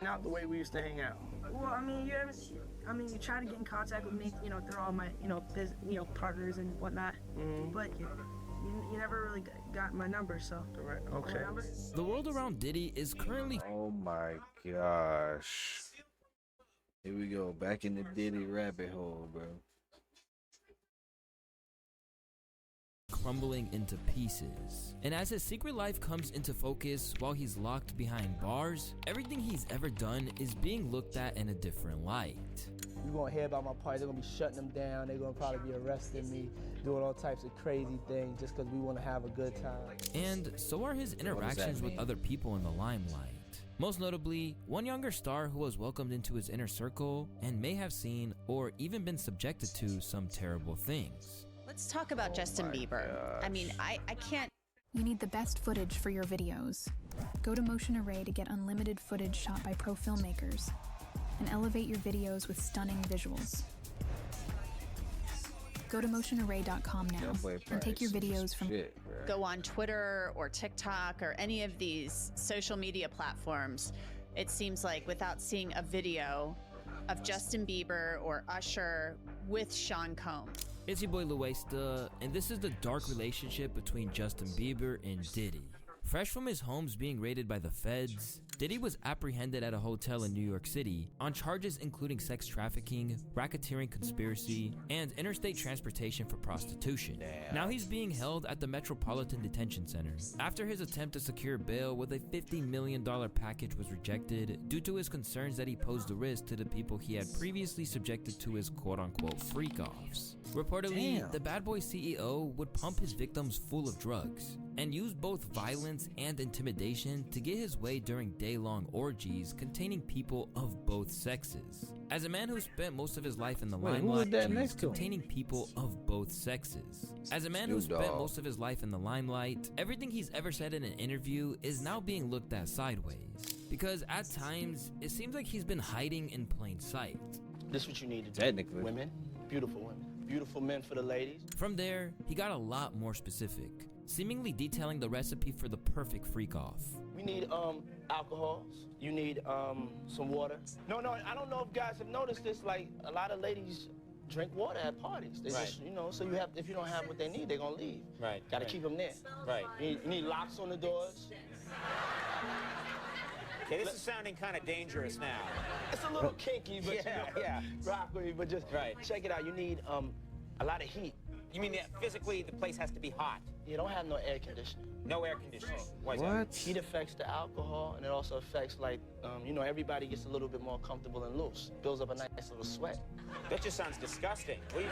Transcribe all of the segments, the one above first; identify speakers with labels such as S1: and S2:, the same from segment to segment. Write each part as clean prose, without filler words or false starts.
S1: out the way we used to hang out?
S2: Well, I mean, you try to get in contact with me, through all my, partners and whatnot, but you never really got my number, so.
S1: Correct. Okay.
S3: The world around Diddy is currently
S4: Oh my gosh. Here we go, back in the Diddy rabbit hole, bro.
S3: crumbling into pieces. And as his secret life comes into focus while he's locked behind bars, everything he's ever done is being looked at in a different light.
S5: You're gonna hear about my party, they're gonna be shutting them down, they're gonna probably be arresting me, doing all types of crazy things just because we wanna have a good time.
S3: And so are his interactions with other people in the limelight. Most notably, one younger star who was welcomed into his inner circle and may have seen or even been subjected to some terrible things.
S6: Let's talk about Justin Bieber.
S4: gosh.
S6: I mean, I can't.
S7: You need the best footage for your videos. Go to Motion Array to get unlimited footage shot by pro filmmakers and elevate your videos with stunning visuals. Go to motionarray.com now and take your videos from
S6: Go on Twitter or TikTok or any of these social media platforms. It seems like without seeing a video of Justin Bieber or Usher with Sean Combs.
S3: It's your boy Luesta, and this is the dark relationship between Justin Bieber and Diddy. Fresh from his homes being raided by the feds, Diddy was apprehended at a hotel in New York City on charges including sex trafficking, racketeering conspiracy, and interstate transportation for prostitution.
S4: Damn.
S3: Now he's being held at the Metropolitan Detention Center after his attempt to secure bail with a $50 million package was rejected due to his concerns that he posed a risk to the people he had previously subjected to his quote-unquote freak-offs. Reportedly, the bad boy CEO would pump his victims full of drugs and use both violence and intimidation to get his way during day-long orgies containing people of both sexes. As a man who spent most of his life in the limelight, containing people of both sexes. As a man who spent most of his life in the limelight, everything he's ever said in an interview is now being looked at sideways. Because at times, it seems like he's been hiding in plain sight.
S1: This is what you need to do.
S4: Technically.
S1: Women, beautiful women. Beautiful men for the ladies.
S3: From there, he got a lot more specific, seemingly detailing the recipe for the perfect freak-off.
S1: We need alcohols. You need some water. No, I don't know if guys have noticed this. Like a lot of ladies drink water at parties. They just, so you have. If you don't have what they need, they're gonna leave.
S8: Right.
S1: Got to keep them there.
S8: Right.
S1: You need locks on the doors.
S8: Okay, this is sounding kind of dangerous now.
S1: It's a little kinky, but
S8: yeah.
S1: Rock with me, but just check it out. You need a lot of heat.
S8: You mean that physically the place has to be hot?
S1: You don't have no air conditioning.
S8: No air conditioning. Why is
S4: What?
S8: that?
S1: Heat affects the alcohol, and it also affects, like, everybody gets a little bit more comfortable and loose. Builds up a nice little sweat.
S8: That just sounds disgusting. What are you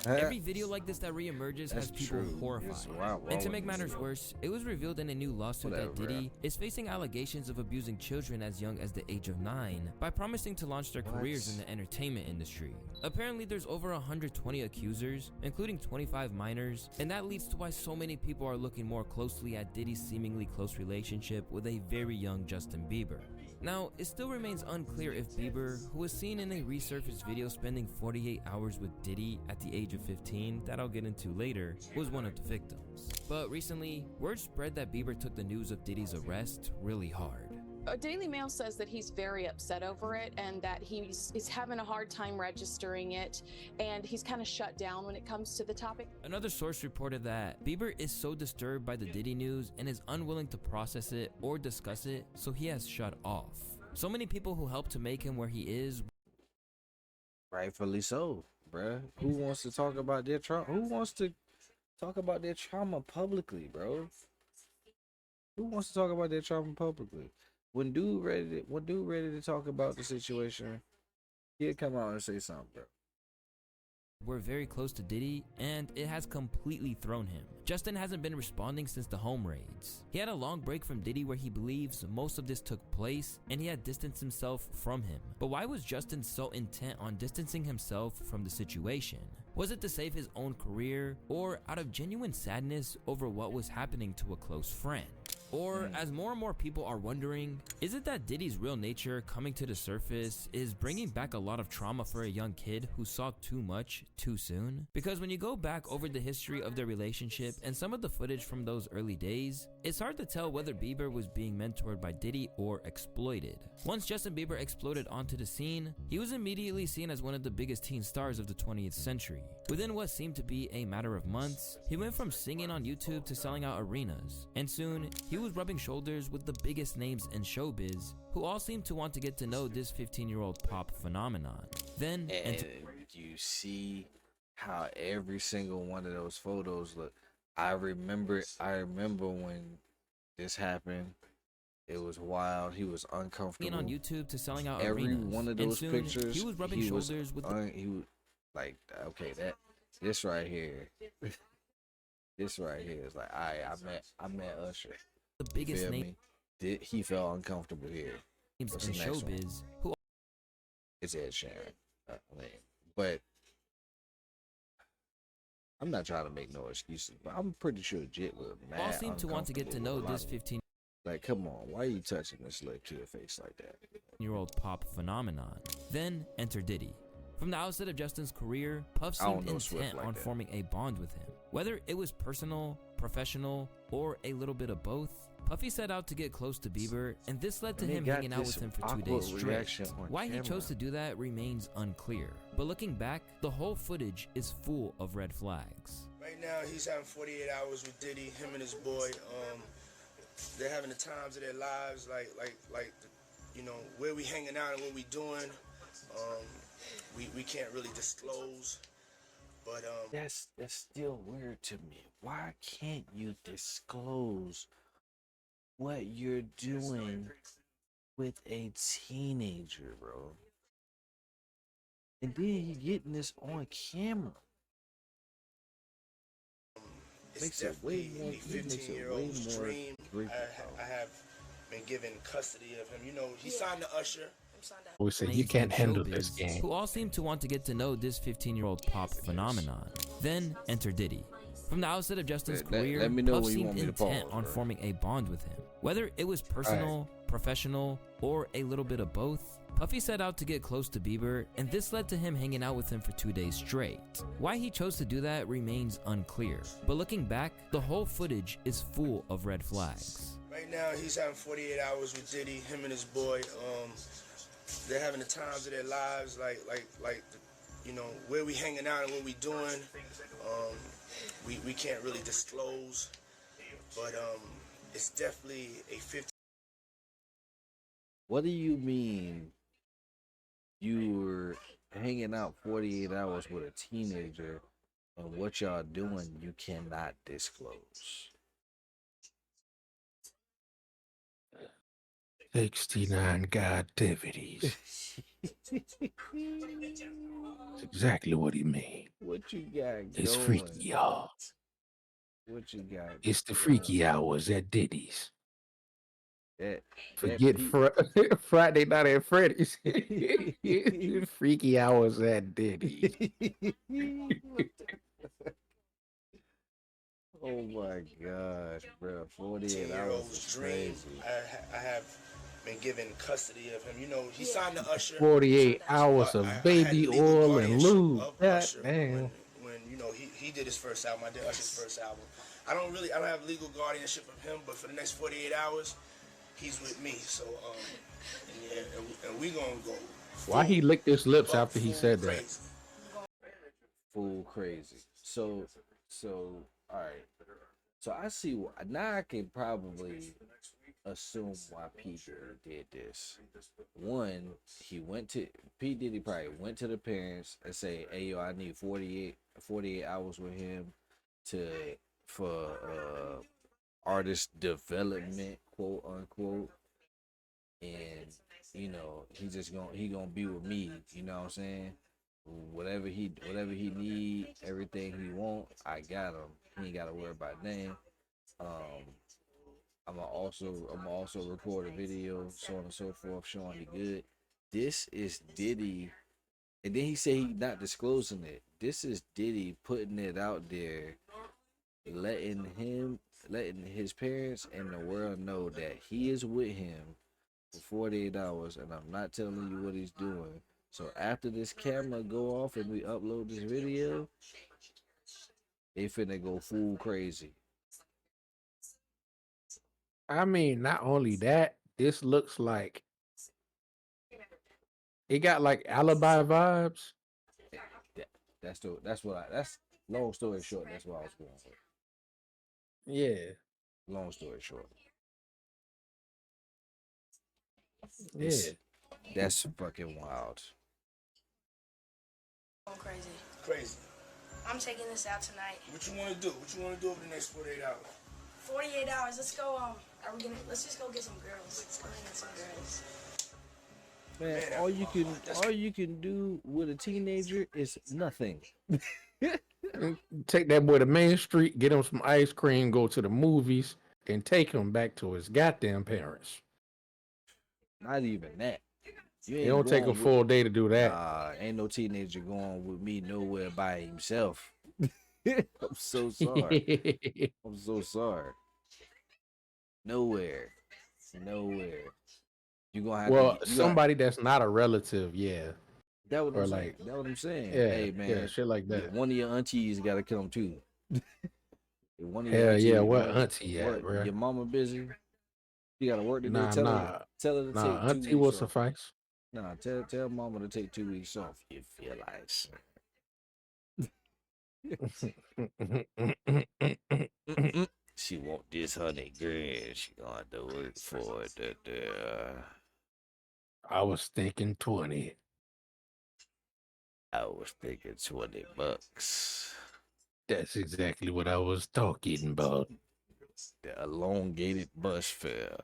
S8: doing?
S3: Every video like this that reemerges has people horrified. And to make matters worse, it was revealed in a new lawsuit that Diddy is facing allegations of abusing children as young as the age of 9 by promising to launch their careers in the entertainment industry. Apparently there's over 120 accusers, including 25 minors, and that leads to why so many people are looking more closely at Diddy's seemingly close relationship with a very young Justin Bieber. Now, it still remains unclear if Bieber, who was seen in a resurfaced video spending 48 hours with Diddy at the age of 15, that I'll get into later, was one of the victims. But recently, word spread that Bieber took the news of Diddy's arrest really hard.
S9: Daily Mail says that he's very upset over it and that he's having a hard time registering it, and he's kind of shut down when it comes to the topic.
S3: Another source reported that Bieber is so disturbed by the Diddy news and is unwilling to process it or discuss it, so he has shut off. So many people who helped to make him where he is.
S4: Rightfully so, bruh. Who wants to talk about their trauma? Who wants to talk about their trauma publicly, bro? Who wants to talk about their trauma publicly? When dude ready to talk about the situation, he'd come out and say something, bro.
S3: We're very close to Diddy, and it has completely thrown him. Justin hasn't been responding since the home raids. He had a long break from Diddy where he believes most of this took place, and he had distanced himself from him. But why was Justin so intent on distancing himself from the situation? Was it to save his own career, or out of genuine sadness over what was happening to a close friend? Or, as more and more people are wondering, is it that Diddy's real nature coming to the surface is bringing back a lot of trauma for a young kid who saw too much too soon? Because when you go back over the history of their relationship and some of the footage from those early days, it's hard to tell whether Bieber was being mentored by Diddy or exploited. Once Justin Bieber exploded onto the scene, he was immediately seen as one of the biggest teen stars of the 20th century. Within what seemed to be a matter of months, he went from singing on YouTube to selling out arenas, and soon he was rubbing shoulders with the biggest names in showbiz, who all seemed to want to get to know this 15-year-old pop phenomenon. Then,
S4: and you see how every single one of those photos look. I remember when this happened. It was wild. He was uncomfortable.
S3: On YouTube to selling out
S4: every
S3: arenas.
S4: one of those
S3: soon,
S4: pictures,
S3: he was rubbing shoulders with
S4: he was like, okay, this right here, this right here is like, I met Usher.
S3: The biggest name.
S4: He felt uncomfortable here.
S3: In showbiz, who
S4: it's Ed Sheeran, but I'm not trying to make no excuses, but I'm pretty sure Jit was mad.
S3: All seem to want to get to know this 15.
S4: Like, come on, why are you touching this little kid face like that?
S3: Year-old pop phenomenon. Then enter Diddy. From the outset of Justin's career, Puff seemed intent on forming a bond with him. Whether it was personal, professional, or a little bit of both, Puffy set out to get close to Bieber, and this led to him hanging out with him for 2 days straight. Why he chose to do that remains unclear. But looking back, the whole footage is full of red flags.
S1: Right now, he's having 48 hours with Diddy, him and his boy. They're having the times of their lives, like, you know, where we hanging out and what we doing. We can't really disclose, but
S4: that's still weird to me. Why can't you disclose what you're doing with a teenager, bro? And then you getting this on camera.
S1: It's definitely a 15-year-old's dream. I have been given custody of him. You know, he signed to Usher.
S10: We say you can't handle this game.
S3: Who all seem to want to get to know this 15-year-old pop phenomenon. Then enter Diddy. From the outset of Justin's career,
S4: let me know
S3: Puff
S4: when you want
S3: seemed
S4: me to
S3: intent
S4: pause,
S3: on
S4: bro.
S3: forming a bond with him. Whether it was personal, professional, or a little bit of both, Puffy set out to get close to Bieber, and this led to him hanging out with him for 2 days straight. Why he chose to do that remains unclear. But looking back, the whole footage is full of red flags.
S1: Right now, he's having 48 hours with Diddy, him and his boy. They're having the times of their lives, like, you know, where we hanging out and what we doing. We can't really disclose, but it's definitely a 15.
S4: What do you mean you were hanging out 48 hours with a teenager and what y'all doing you cannot disclose?
S10: 69 activities. That's exactly what he mean.
S4: What you got
S10: It's
S4: going?
S10: freaky, y'all.
S4: What you got?
S10: It's the freaky hours at Diddy's.
S4: That
S10: Forget Friday night at Freddy's. Freaky hours at Diddy's.
S4: Oh my gosh, bro! 48 hours is crazy.
S1: I have been given custody of him. You know, he signed to Usher.
S10: 48 hours of baby oil and lube. God damn.
S1: When you know he did his first album, I did Usher's first album. I don't have legal guardianship of him, but for the next 48 hours, he's with me. So yeah, and we gonna go.
S10: Why he licked his lips after he said that?
S4: Full crazy. So all right. So I see now I can probably assume why P. Diddy did this. One, P. Diddy probably went to the parents and say, hey yo, I need 48 hours with him for artist development, quote unquote. And you know, he gonna be with me, you know what I'm saying? Whatever he need, everything he want, I got him. He ain't gotta worry about name. I'm gonna also record a video, so on and so forth, showing the good. This is Diddy, and then he said he not disclosing it. This is Diddy putting it out there letting his parents and the world know that he is with him for 48 hours, and I'm not telling you what he's doing. So after this camera go off and we upload this video, they finna go full crazy.
S10: I mean, not only that, this looks like it got like alibi vibes.
S4: That's long story short. That's what I was going for.
S10: Yeah,
S4: Long story short,
S10: yeah.
S4: that's fucking wild.
S2: Going crazy.
S11: Crazy.
S2: I'm taking this out tonight.
S11: What you want to do? What you want to do over the next 48 hours?
S2: 48 hours. Let's go. Let's just go get some girls. Let's go get some girls.
S4: Man, all you can do with a teenager is nothing.
S10: Take that boy to Main Street, get him some ice cream, go to the movies, and take him back to his goddamn parents.
S4: Not even that.
S10: It don't take a full day to do that.
S4: Ain't no teenager going with me nowhere by himself. I'm so sorry. I'm so sorry. Nowhere. You gonna have
S10: somebody that's not a relative, yeah.
S4: That what I'm saying.
S10: Yeah,
S4: Hey man,
S10: yeah, shit like that.
S4: One of your aunties gotta come too. One of
S10: Hell
S4: aunties,
S10: yeah, what auntie at, bro?
S4: Your mama busy? You gotta work today.
S10: Nah,
S4: Tell her to take
S10: auntie
S4: 2
S10: will
S4: weeks off.
S10: suffice.
S4: Nah, tell mama to take 2 weeks off. You feel like she want this $100,000. She gonna have to work for it.
S10: I was thinking 20.
S4: I was thinking $20.
S10: That's exactly what I was talking about.
S4: The elongated bus fare.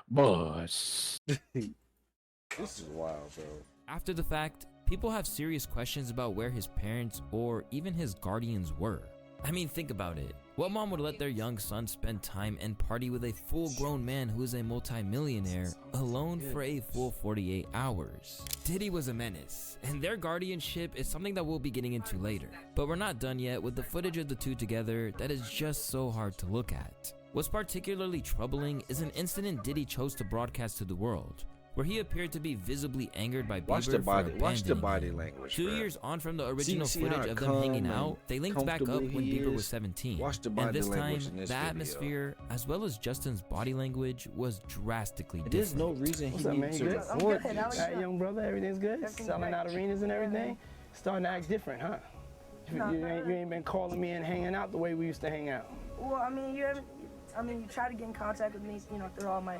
S10: Boss.
S4: This is wild, bro.
S3: After the fact, people have serious questions about where his parents or even his guardians were. I mean, think about it. What mom would let their young son spend time and party with a full-grown man who is a multi-millionaire alone for a full 48 hours? Diddy was a menace, and their guardianship is something that we'll be getting into later. But we're not done yet with the footage of the two together that is just so hard to look at. What's particularly troubling is an incident Diddy chose to broadcast to the world, where he appeared to be visibly angered by Beiber
S4: Watch the body
S3: him.
S4: language.
S3: 2
S4: bro.
S3: years on from the original
S4: See
S3: footage
S4: how
S3: of them hanging
S4: calm
S3: out, they linked back up
S4: comfortable
S3: when
S4: he
S3: Bieber
S4: is?
S3: was 17.
S4: Watch the
S3: And
S4: body
S3: this time,
S4: language in this
S3: the
S4: video.
S3: atmosphere, as well as Justin's body language, was drastically
S4: There's
S3: different.
S4: no reason he
S5: What's up, man?
S4: needs
S5: You
S4: to
S5: good?
S4: record
S2: I'm good.
S4: this.
S2: How are
S5: All right, young brother, everything's good?
S2: Everything's
S5: Selling
S2: great.
S5: out arenas and everything? Starting to act different, huh?
S2: No,
S5: You ain't been calling me and hanging out the way we used to hang out.
S2: Well, I mean, you try to get in contact with me, through all my,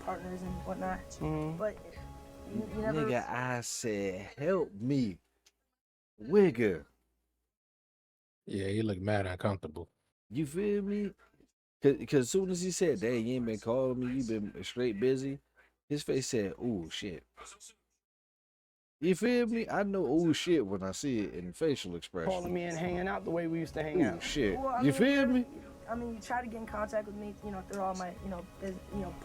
S2: partners and whatnot. But you never.
S4: Nigga, I said, help me. Wigger.
S10: Yeah, he looked mad uncomfortable.
S4: You feel me? Cause as soon as he said, dang, you ain't been calling me, you been straight busy, his face said, ooh, shit. You feel me? I know ooh shit when I see it in facial expression.
S5: Calling me and hanging out the way we used to hang
S4: Ooh
S5: out.
S4: shit.
S2: Well,
S4: You feel me?
S2: You try to get in contact with me, through all my,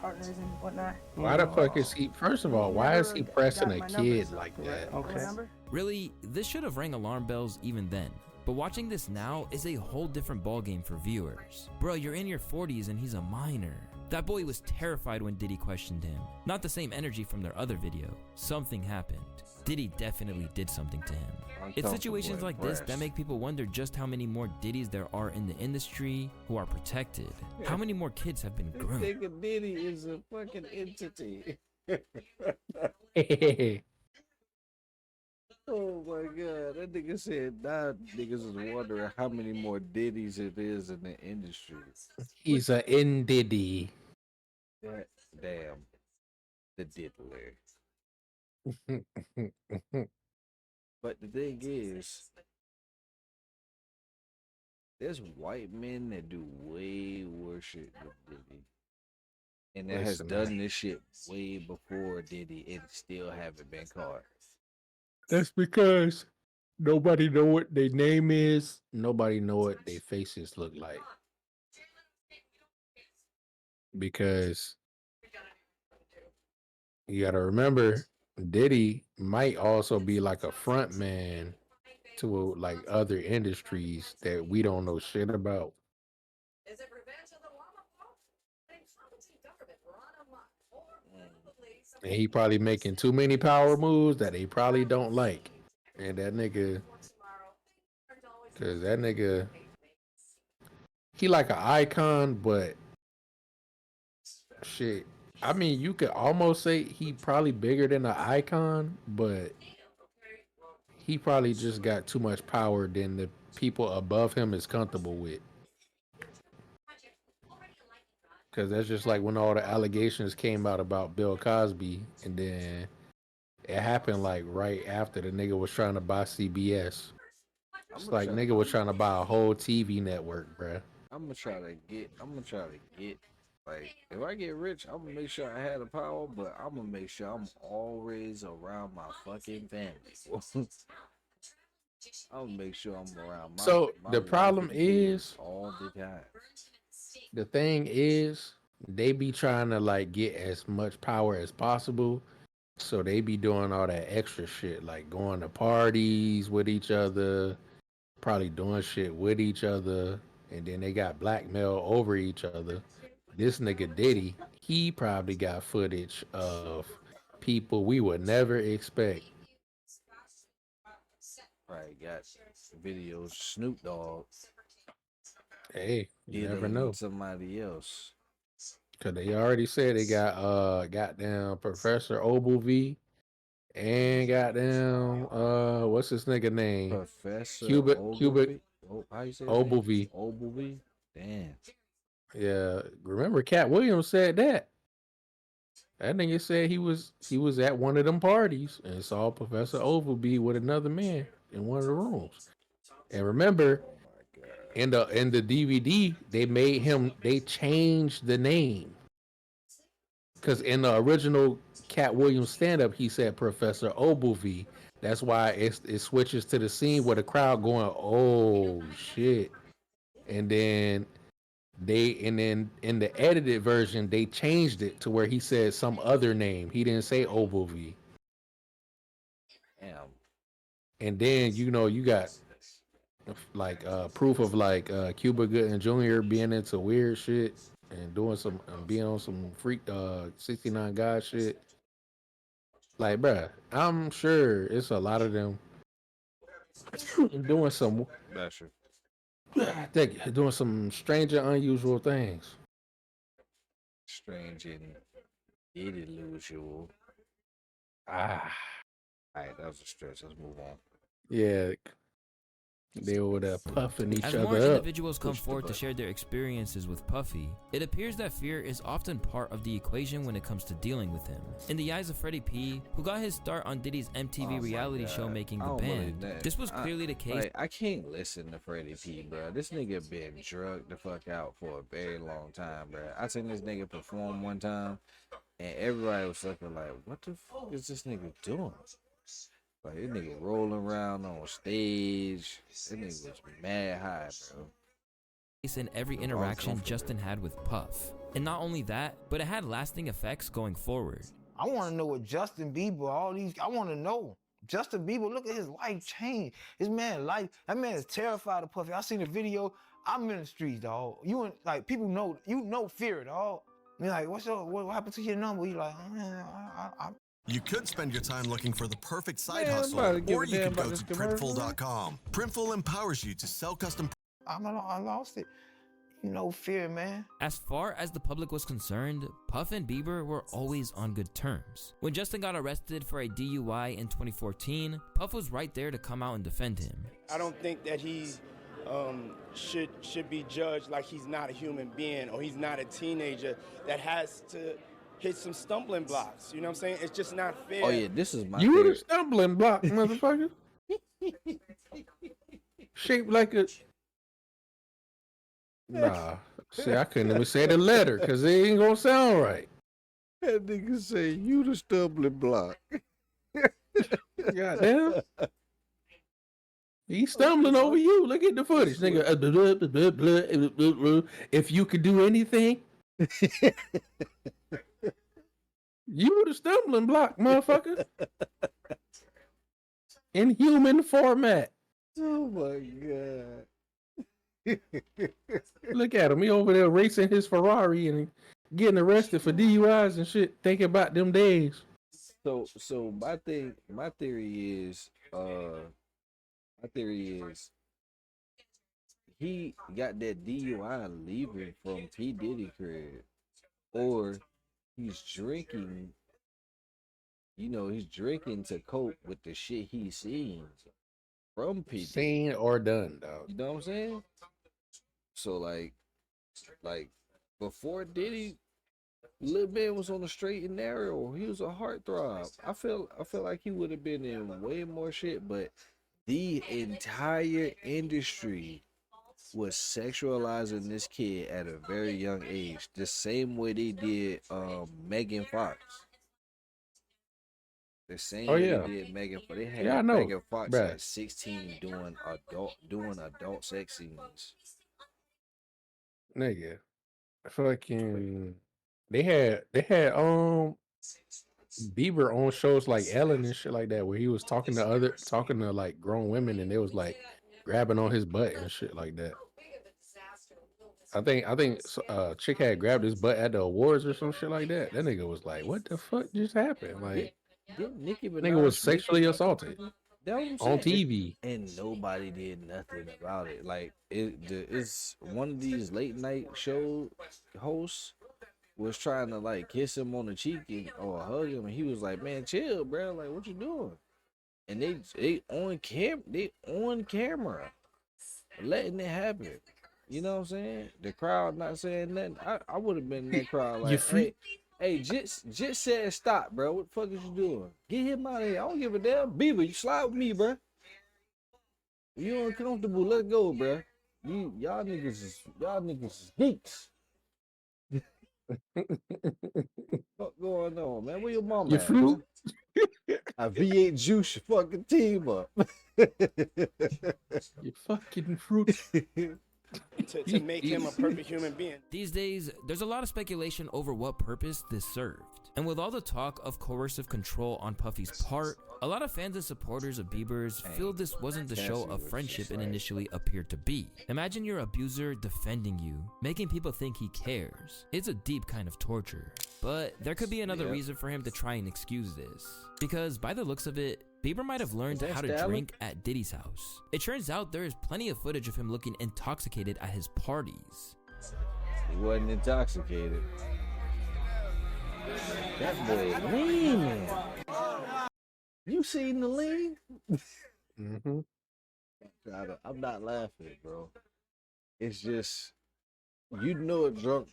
S2: partners and whatnot.
S10: Why the fuck is he? First of all, why is he
S2: Never
S10: pressing
S2: got
S10: a
S2: my
S10: kid
S2: numbers.
S10: like that?
S5: Okay.
S2: Remember?
S3: Really, this should have rang alarm bells even then. But watching this now is a whole different ballgame for viewers. Bro, you're in your 40s and he's a minor. That boy was terrified when Diddy questioned him. Not the same energy from their other video. Something happened. Diddy definitely did something to him. It's situations like this that make people wonder just how many more Diddies there are in the industry who are protected. How many more kids have been groomed?
S4: Nigga Diddy is a fucking entity. Oh my god, that nigga said now niggas is wondering how many more Diddies it is in the industry.
S10: He's a in Diddy.
S4: Damn. The diddler. But the thing is, there's white men that do way worse shit than Diddy. And that has
S10: Listen,
S4: done
S10: man.
S4: this shit way before Diddy and still haven't been caught.
S10: That's because nobody know what their name is. Nobody know what their faces look like. Because you gotta remember, Diddy might also be like a front man to like other industries that we don't know shit about. And he probably making too many power moves that they probably don't like. And that nigga, cause that nigga, he like an icon, but shit. I mean, you could almost say he probably bigger than an icon, but he probably just got too much power than the people above him is comfortable with. Cause that's just like when all the allegations came out about Bill Cosby, and then it happened like right after the nigga was trying to buy CBS. It's like nigga was trying to buy a whole TV network, bruh.
S4: I'm gonna try to get. Like, if I get rich, I'm gonna make sure I have the power, but I'm gonna make sure I'm always around my fucking family. I'm gonna make sure I'm around
S10: So
S4: my
S10: the
S4: wife
S10: problem
S4: and kids
S10: is,
S4: all the time.
S10: the thing is, they be trying to like get as much power as possible. So they be doing all that extra shit, like going to parties with each other, probably doing shit with each other, and then they got blackmail over each other. This nigga Diddy, he probably got footage of people we would never expect.
S4: Right, got videos Snoop Dogg
S10: Hey, you never
S4: dealing
S10: know.
S4: with somebody else.
S10: Cause they already said they got goddamn Professor Ogilvy and goddamn what's this nigga name?
S4: Professor
S10: Cubic
S4: Ogilvy. Oh, how you say his name?
S10: Ogilvy.
S4: Ogilvy. Damn.
S10: Yeah. Remember Cat Williams said that. That nigga said he was at one of them parties and saw Professor Ogilvy with another man in one of the rooms. And remember, in the DVD, they changed the name. Because in the original Cat Williams stand up, he said Professor Ogilvy. That's why it switches to the scene where the crowd going, oh shit. And then then in the edited version, they changed it to where he said some other name. He didn't say Ogilvy.
S4: Damn.
S10: And then you got like proof of like Cuba Gooding Jr. being into weird shit and doing some being on some freak 69 God shit. Like, bruh, I'm sure it's a lot of them doing some
S4: That's true.
S10: doing some strange and unusual things.
S4: Strange and illusual.
S10: Ah,
S4: Alright, that was a stretch. Let's move on.
S10: yeah. They were there puffing each
S3: As
S10: other
S3: more
S10: up.
S3: individuals come
S4: Push the
S3: forward to
S4: button.
S3: share their experiences with Puffy, it appears that fear is often part of the equation when it comes to dealing with him. In the eyes of Freddie P, who got his start on Diddy's MTV
S4: Oh my
S3: reality
S4: God.
S3: show making
S4: I
S3: The
S4: don't believe
S3: Band,
S4: that.
S3: this was clearly the case.
S4: Like, I can't listen to Freddie P, bro. This nigga been drugged the fuck out for a very long time, bro. I seen this nigga perform one time, and everybody was looking like, what the fuck is this nigga doing? Like, this nigga rolling around on stage. This nigga was mad high, bro.
S3: In every
S4: It was
S3: interaction
S4: uncomfortable.
S3: Justin had with Puff. And not only that, but it had lasting effects going forward.
S12: I want to know what Justin Bieber, I want to know. Justin Bieber, look at his life change. His man life, that man is terrified of Puffy. I seen the video. I'm in the streets, dog. You and like people know, fear, dog. You're like, what happened to your number? You like, I
S13: You could spend your time looking for the perfect side
S4: Man,
S13: hustle,
S4: nobody give
S13: or
S4: a
S13: you
S4: damn
S13: could go
S4: about
S13: to
S4: this commercial.
S13: Printful.com. Printful empowers you to sell custom.
S12: I lost it. Fear, man.
S3: As far as the public was concerned, Puff and Bieber were always on good terms. When Justin got arrested for a DUI in 2014, Puff was right there to come out and defend him.
S1: I don't think that he should be judged like he's not a human being or he's not a teenager that has to hit some stumbling blocks. You know what I'm saying? It's just not fair.
S4: Oh, yeah, this is my
S10: You the
S4: favorite.
S10: stumbling block, motherfucker. Shaped like a. Nah. See, I couldn't even say the letter because it ain't gonna sound right.
S4: That nigga say, you the stumbling block.
S10: Goddamn. He's stumbling over you. Look at the footage, nigga. If you could do anything, you the stumbling block, motherfucker. In human format.
S12: Oh my god.
S10: Look at him. He over there racing his Ferrari and getting arrested for DUIs and shit. Thinking about them days.
S12: So my theory is he got that DUI leaving from P. Diddy crib, or he's drinking. You know, he's drinking to cope with the shit he's seeing from P. Diddy.
S10: Seen or done, dog.
S12: You know what I'm saying? So like before Diddy, Lil Man was on the straight and narrow. He was a heartthrob. I feel like he would have been in way more shit, but the entire industry was sexualizing this kid at a very young age, the same way they did Megan Fox. The same way they did Megan Fox. They had Megan Fox at 16 doing adult sex scenes.
S10: Nigga, fucking, they had Bieber on shows like Ellen and shit like that, where he was talking to like grown women, and they was like grabbing on his butt and shit like that. I think chick had grabbed his butt at the awards or some shit like that. That nigga was like, "What the fuck just happened?" Like, nigga was sexually assaulted on TV,
S12: and nobody did nothing about it. Like it's one of these late night show hosts was trying to like kiss him on the cheek or hug him, and he was like, "Man, chill, bro. Like, what you doing?" And they on camera, letting it happen. You know what I'm saying? The crowd not saying nothing. I would have been in that crowd like, hey, just said stop, bro. What the fuck is you doing? Get him out of here. I don't give a damn. Bieber, you slide with me, bro. You uncomfortable, let go, bro. Y'all niggas is geeks. What going on, man? Where your mama
S10: You
S12: at?
S10: fruit?
S12: I V8 juice your fucking team up.
S10: You fucking fruit.
S1: to make him a perfect human being.
S3: These days, there's a lot of speculation over what purpose this served. And with all the talk of coercive control on Puffy's part, a lot of fans and supporters of Bieber's feel this wasn't the show of friendship it initially appeared to be. Imagine your abuser defending you, making people think he cares. It's a deep kind of torture. But there could be another reason for him to try and excuse this. Because by the looks of it, Bieber might have learned how to drink at Diddy's house. It turns out there is plenty of footage of him looking intoxicated at his parties.
S12: He wasn't intoxicated. That boy lean, man. You seen the lean?
S10: Mm-hmm.
S12: I'm not laughing, bro. It's just you know a drunk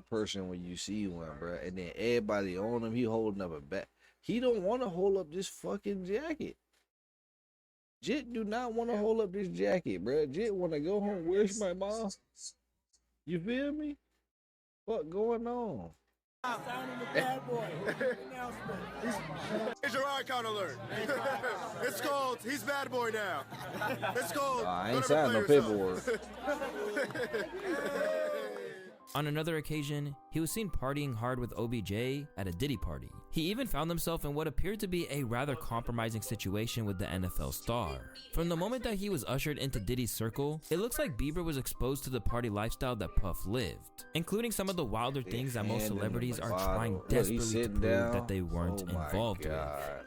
S12: person when you see one, bro, and then everybody on him, he holding up a back. He don't want to hold up this fucking jacket. Jit do not want to hold up this jacket, bro. Jit want to go home. Where's my mom? You feel me? What going on?
S14: Major icon alert. It's called He's Bad Boy Now. It's called
S12: I ain't signed no paperwork.
S3: On another occasion, he was seen partying hard with OBJ at a Diddy party. He even found himself in what appeared to be a rather compromising situation with the NFL star. From the moment that he was ushered into Diddy's circle, it looks like Bieber was exposed to the party lifestyle that Puff lived, including some of the wilder things that most celebrities are trying desperately to prove that they weren't involved with.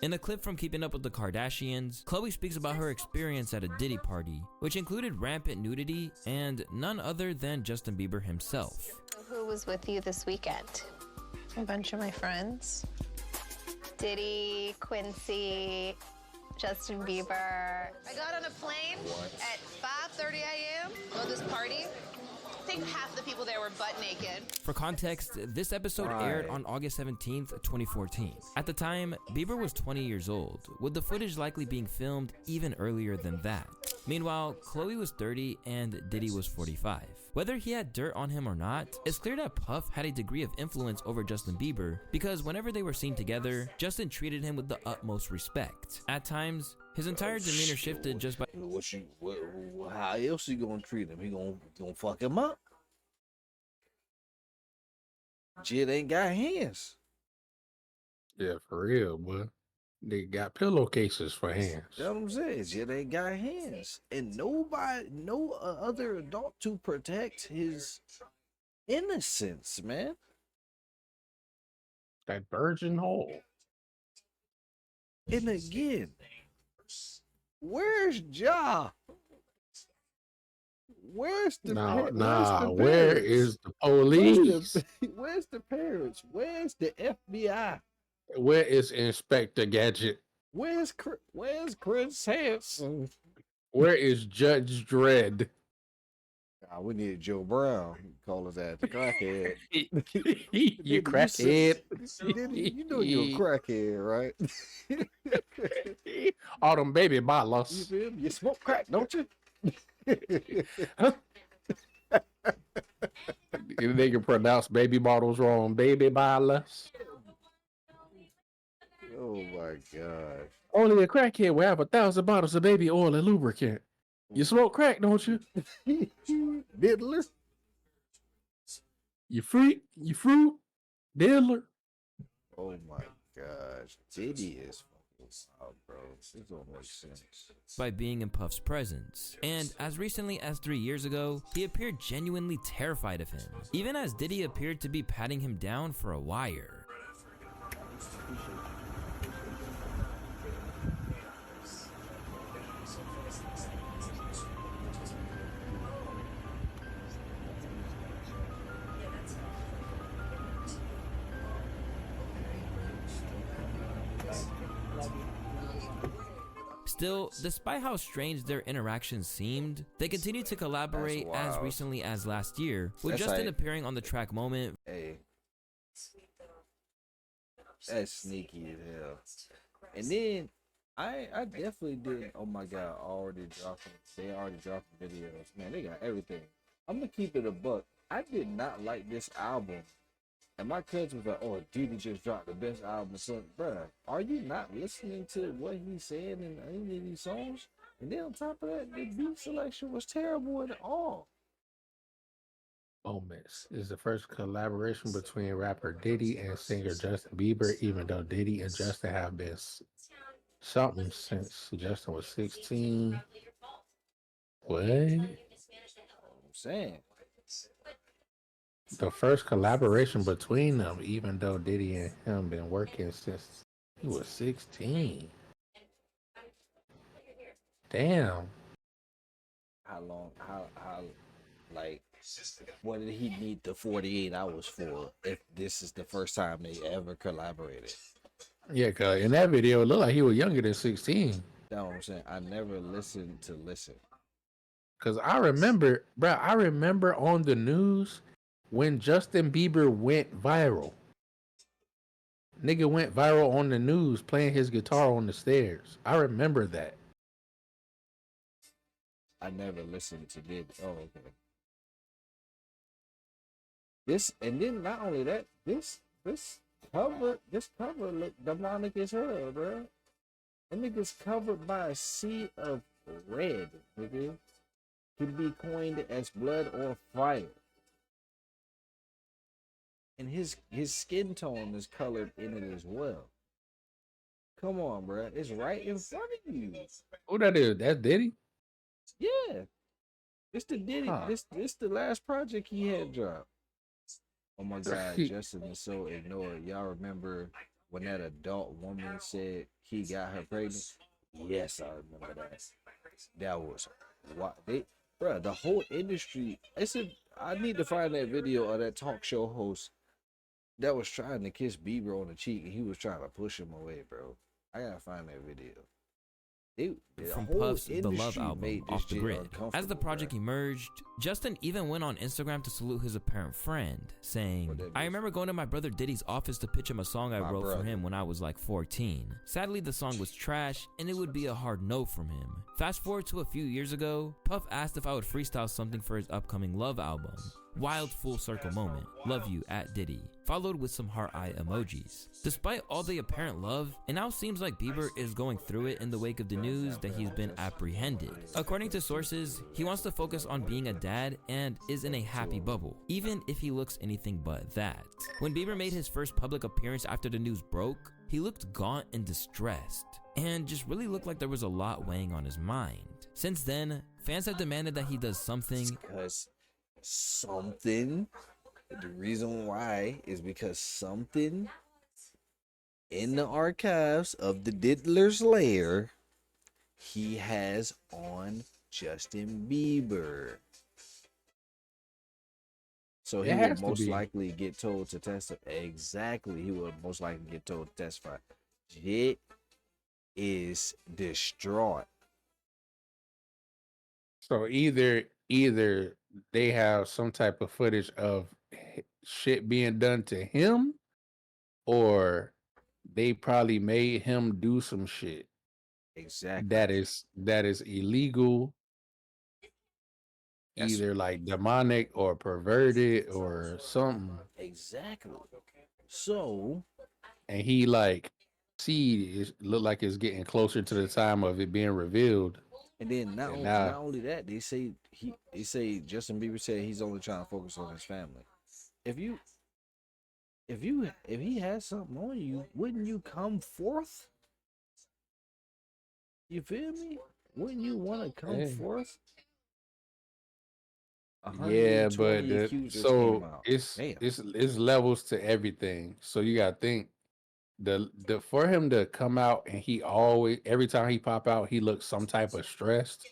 S3: In a clip from Keeping Up with the Kardashians, Khloe speaks about her experience at a Diddy party, which included rampant nudity and none other than Justin Bieber himself.
S15: Who was with you this weekend?
S16: A bunch of my friends.
S15: Diddy, Quincy, Justin Bieber.
S16: I got on a plane at 5:30 a.m. Go to this party. I think half the people there were butt naked.
S3: For context, this episode aired on August 17th, 2014. At the time, Bieber was 20 years old, with the footage likely being filmed even earlier than that. Meanwhile, Khloe was 30 and Diddy was 45. Whether he had dirt on him or not, it's clear that Puff had a degree of influence over Justin Bieber because whenever they were seen together, Justin treated him with the utmost respect. At times, his entire demeanor shifted just by...
S12: How else he gonna treat him? He gonna fuck him up? Jit ain't got hands.
S10: Yeah, for real, boy. They got pillowcases for hands.
S4: That's what I'm saying. Yeah, they got hands, and nobody, no other adult to protect his innocence, man.
S10: That virgin hole.
S4: And again, where's Ja? Where's the
S10: where is the police?
S4: Where's the parents? Where's the FBI?
S10: Where is Inspector Gadget?
S4: Where's Chris Hansen?
S10: Where is Judge Dredd?
S4: We need Joe Brown. Call his ass a crackhead.
S10: You crackhead.
S4: You know you're a crackhead, right?
S10: All them baby bottles.
S4: You feel me? You smoke crack, don't you?
S10: They can pronounce baby bottles wrong. Baby bottles.
S4: Oh my God.
S10: Only a crackhead will have 1,000 bottles of baby oil and lubricant. You smoke crack, don't you?
S4: Diddler.
S10: You freak. You fruit. Diddler.
S4: Oh my gosh. Diddy is fucking wild, bro. This don't make sense.
S3: By being in Puff's presence. And as recently as 3 years ago, he appeared genuinely terrified of him, even as Diddy appeared to be patting him down for a wire. Still, despite how strange their interactions seemed, they continued to collaborate as recently as last year, with Justin appearing on the track Moment.
S4: Hey. That's sneaky as hell. And then I definitely did. Oh my God, they already dropping videos. Man, they got everything. I'm gonna keep it a buck. I did not like this album. And my cousin was like, oh, Diddy just dropped the best album. So, bruh, are you not listening to what he's saying in any of these songs? And then on top of that, the beat selection was terrible at all.
S10: Moments is the first collaboration between rapper Diddy and singer Justin Bieber, even though Diddy and Justin have been something since Justin was 16. What?
S4: I'm saying.
S10: The first collaboration between them, even though Diddy and him been working since he was 16. Damn.
S4: How long, like, what did he need the 48 hours for if this is the first time they ever collaborated?
S10: Yeah, cause in that video, it looked like he was younger than 16.
S4: That's what I'm saying. I never listened to listen.
S10: Cause I remember on the news when Justin Bieber went viral. Nigga went viral on the news playing his guitar on the stairs. I remember that.
S4: I never listened to Diddy. Oh, okay. This, and then not only that, this cover look demonic as hell, bro. That nigga's covered by a sea of red, nigga. Could be coined as blood or fire. And his skin tone is colored in it as well. Come on, bro. It's right in front of you.
S10: Who that is? That's Diddy?
S4: Yeah. It's the Diddy. This the last project he had dropped. Oh my God, Justin is so ignored. Y'all remember when that adult woman said he got her pregnant? Yes, I remember that. That was what bro, the whole industry. I need to find that video of that talk show host that was trying to kiss Bieber on the cheek and he was trying to push him away, bro. I gotta find that video.
S3: From Puff's The Love album, Off the Grid. As the project emerged, Justin even went on Instagram to salute his apparent friend, saying, I remember going to my brother Diddy's office to pitch him a song I wrote for him when I was like 14. Sadly, the song was trash, and it would be a hard no from him. Fast forward to a few years ago, Puff asked if I would freestyle something for his upcoming Love album. Wild full circle moment. Love you, @Diddy. followed with some heart eye emojis. Despite all the apparent love, it now seems like Bieber is going through it in the wake of the news that he's been apprehended. According to sources, he wants to focus on being a dad and is in a happy bubble, even if he looks anything but that. When Bieber made his first public appearance after the news broke, he looked gaunt and distressed, and just really looked like there was a lot weighing on his mind. Since then, fans have demanded that he does something.
S4: Because something, the reason why is because something in the archives of the Diddler's Lair he has on Justin Bieber. So he would most likely get told to testify. Exactly. He would most likely get told to testify. It is distraught.
S10: So either they have some type of footage of shit being done to him, or they probably made him do some shit.
S4: Exactly.
S10: That is illegal. Either like demonic or perverted or something.
S4: Exactly. So,
S10: and he like look like it's getting closer to the time of it being revealed.
S4: And then not only that, they say Justin Bieber said he's only trying to focus on his family. If he has something on you, wouldn't you come forth? You feel me? Wouldn't you want to come forth?
S10: Yeah, but so it's levels to everything. So you gotta think the for him to come out and he always every time he pop out he looks some type of stressed.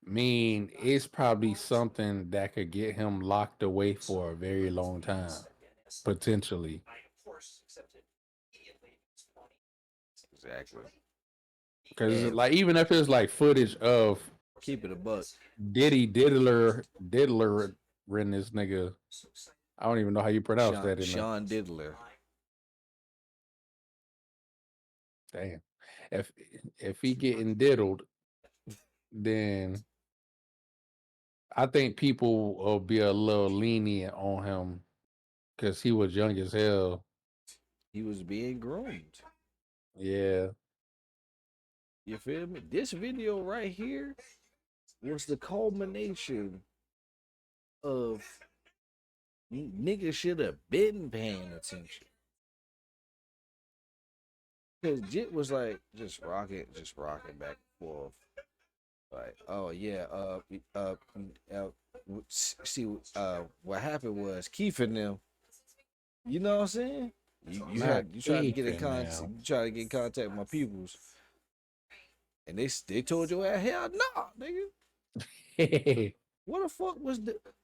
S10: Mean it's probably something that could get him locked away for a very long time, potentially.
S4: Exactly.
S10: Because like even if it's like footage of
S4: keep it a buck.
S10: Diddler in this nigga. I don't even know how you pronounce that.
S4: Sean Diddler.
S10: Damn. If he getting diddled, then I think people will be a little lenient on him because he was young as hell.
S4: He was being groomed.
S10: Yeah.
S4: You feel me? This video right here was the culmination of niggas should have been paying attention. Cause Jit was like just rocking back and forth. Like, oh yeah, what happened was Keith and them. You know what I'm saying? You try to get in contact with my peoples, and they told you, hell nah, nigga. What the fuck was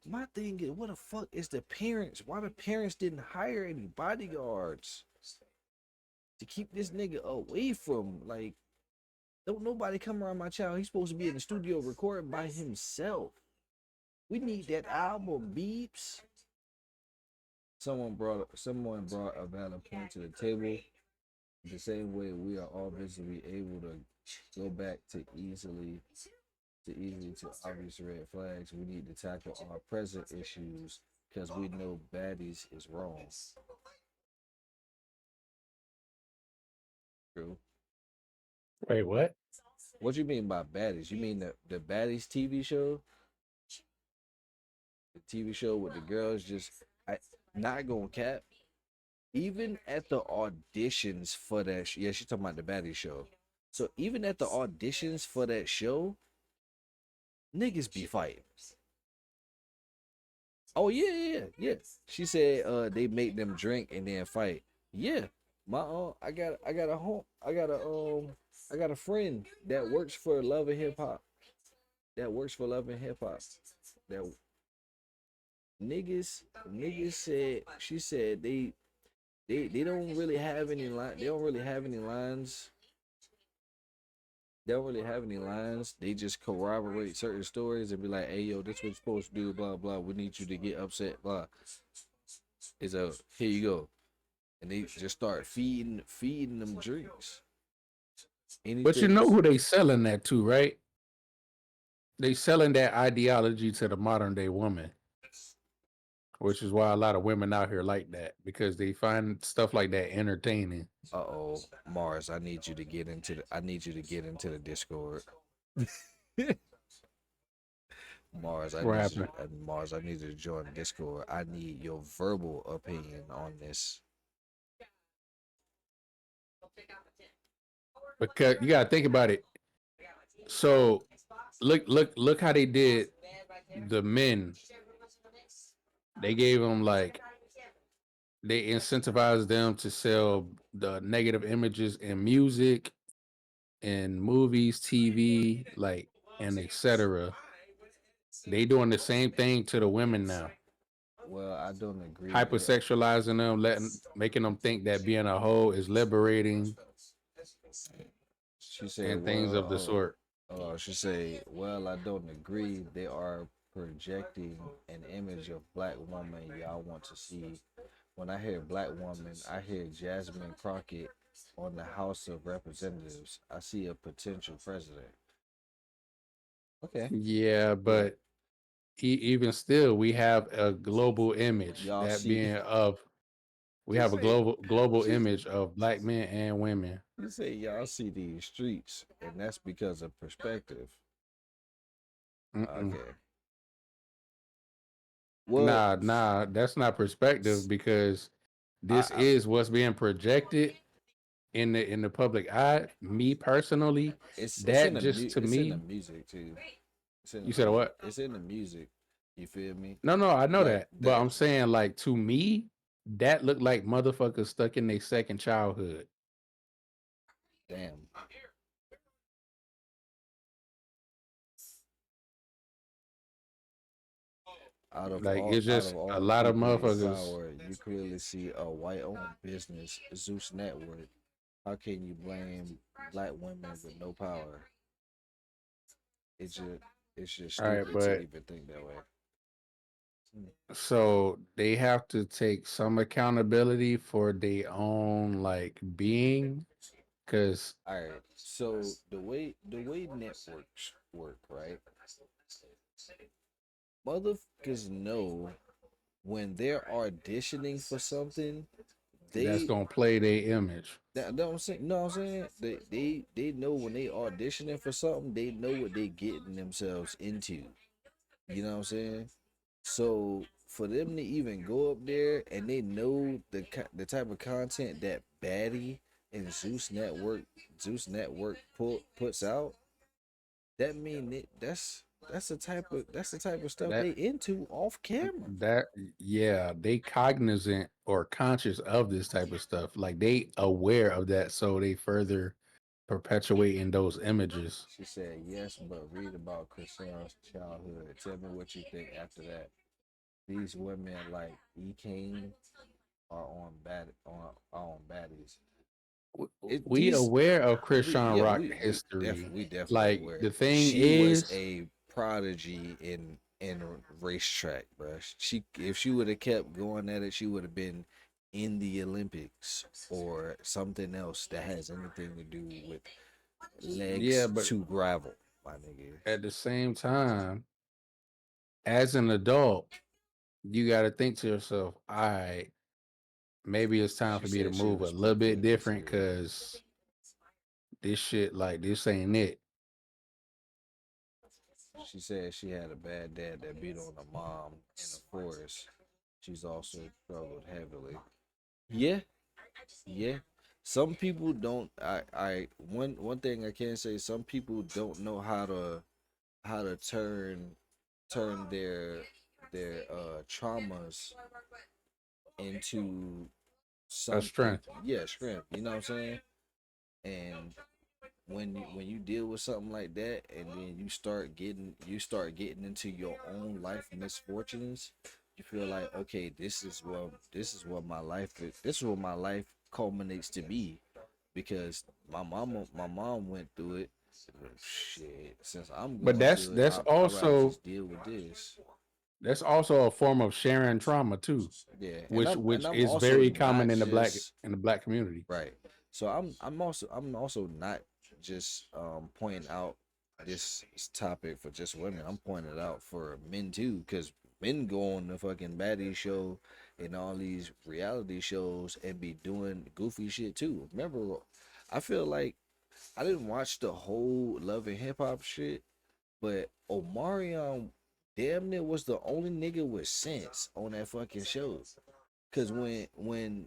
S4: my thing is, what the fuck is the parents? Why the parents didn't hire any bodyguards to keep this nigga away from, like, don't nobody come around my child. He's supposed to be in the studio recording by himself. We need that album, beeps. Someone brought a valid point to the table. The same way we are all visibly able to go back to easily to obvious red flags, we need to tackle our present issues because we know baddies is wrong. True.
S10: Wait, what?
S4: What you mean by baddies? You mean the baddies TV show? The TV show with the girls not gonna cap. Even at the auditions for that, she's talking about the baddies show. So even at the auditions for that show, niggas be fighting. Oh yeah. She said they make them drink and then fight. Yeah, I got a friend that works for Love and Hip Hop. That niggas said, she said they don't really have any lines. They don't really have any lines. They just corroborate certain stories and be like, hey yo, this what you're supposed to do, blah blah. We need you to get upset, blah. It's a here you go. And they just start feeding them drinks.
S10: But you know who they selling that to, right? They selling that ideology to the modern day woman. which is why a lot of women out here like that because they find stuff like that entertaining.
S12: Mars, I need you to get into the Discord. Mars,
S10: What happened?
S12: I need you to join the Discord. I need your verbal opinion on this.
S10: Because you gotta think about it. So look how they did the men. They gave them like they incentivized them to sell the negative images in music and movies, TV, like and etc. They doing the same thing to the women now.
S12: Well, I don't agree.
S10: Hypersexualizing them, making them think that being a hoe is liberating.
S12: She said,
S10: and things of the sort.
S12: She said, well, I don't agree. They are projecting an image of black woman y'all want to see. When I hear black woman, I hear Jasmine Crockett on the House of Representatives. I see a potential president. Okay.
S10: Yeah, but even still, we have a global image
S12: Y'all
S10: that
S12: see-
S10: being of. We have a global image of black men and women.
S12: You say y'all see these streets, and that's because of perspective.
S10: Mm-mm.
S12: Okay. Well,
S10: Nah, that's not perspective because this is what's being projected in the public eye. Me personally,
S12: it's
S10: that
S12: in the
S10: just to
S12: it's in
S10: me.
S12: the music too.
S10: You said what?
S12: It's in the music. You feel me?
S10: No, I know
S12: Like
S10: that, but I'm saying like to me, that looked like motherfuckers stuck in their second childhood.
S12: Damn.
S10: It's just a lot of motherfuckers.
S12: Power, you clearly see a white-owned business, Zeus Network. How can you blame black women with no power? It's just
S10: All right,
S12: stupid
S10: but
S12: to even think that way.
S10: so they have to take some accountability for their own like being, because
S12: all right. So the way networks work, right? Motherfuckers know when they're auditioning for something,
S10: that's gonna play their image.
S12: That I'm saying. No, I'm saying they know when they auditioning for something, they know what they getting themselves into. You know what I'm saying? So for them to even go up there and they know the type of content that Baddie and Zeus Network puts out, that mean that's the type of stuff
S10: That
S12: they into off camera.
S10: they cognizant or conscious of this type of stuff. Like they aware of that, so they further perpetuating those images.
S12: She said yes, but read about Krishan's childhood. Tell me what you think after that. These women like E. Kane are on baddies.
S10: We aware of Krishan Rock history.
S12: We definitely
S10: like
S12: aware.
S10: the thing
S12: She was
S10: is,
S12: a prodigy in racetrack, bro. If she would have kept going at it, she would have been in the Olympics or something else that has anything to do with legs
S10: but
S12: to gravel, my nigga.
S10: at the same time, as an adult, you got to think to yourself, all right, maybe it's time for me to move a little bit different because this shit, like, this ain't it.
S12: She said she had a bad dad that beat on her mom in the forest. She's also struggled heavily. Yeah. Some people don't. One thing I can say. Some people don't know how to turn their traumas into
S10: A strength.
S12: Yeah, strength. You know what I'm saying? And when you deal with something like that, and then you start getting into your own life misfortunes, you feel like, okay, this is what my life is. This is what my life culminates to be, because my mom went through it. Shit, since I'm going
S10: But that's
S12: through it, I'd rather
S10: also
S12: just deal with this.
S10: that's also a form of sharing trauma too.
S12: Yeah,
S10: which
S12: I'm
S10: is
S12: also
S10: very common
S12: not
S10: in the
S12: just,
S10: black community.
S12: right. So I'm also not just pointing out this topic for just women. I'm pointing it out for men too, because
S4: men go on the fucking baddie show and all these reality shows and be doing goofy shit too. Remember, I feel like I didn't watch the whole Love and Hip Hop shit, but Omarion damn near was the only nigga with sense on that fucking show. Cause when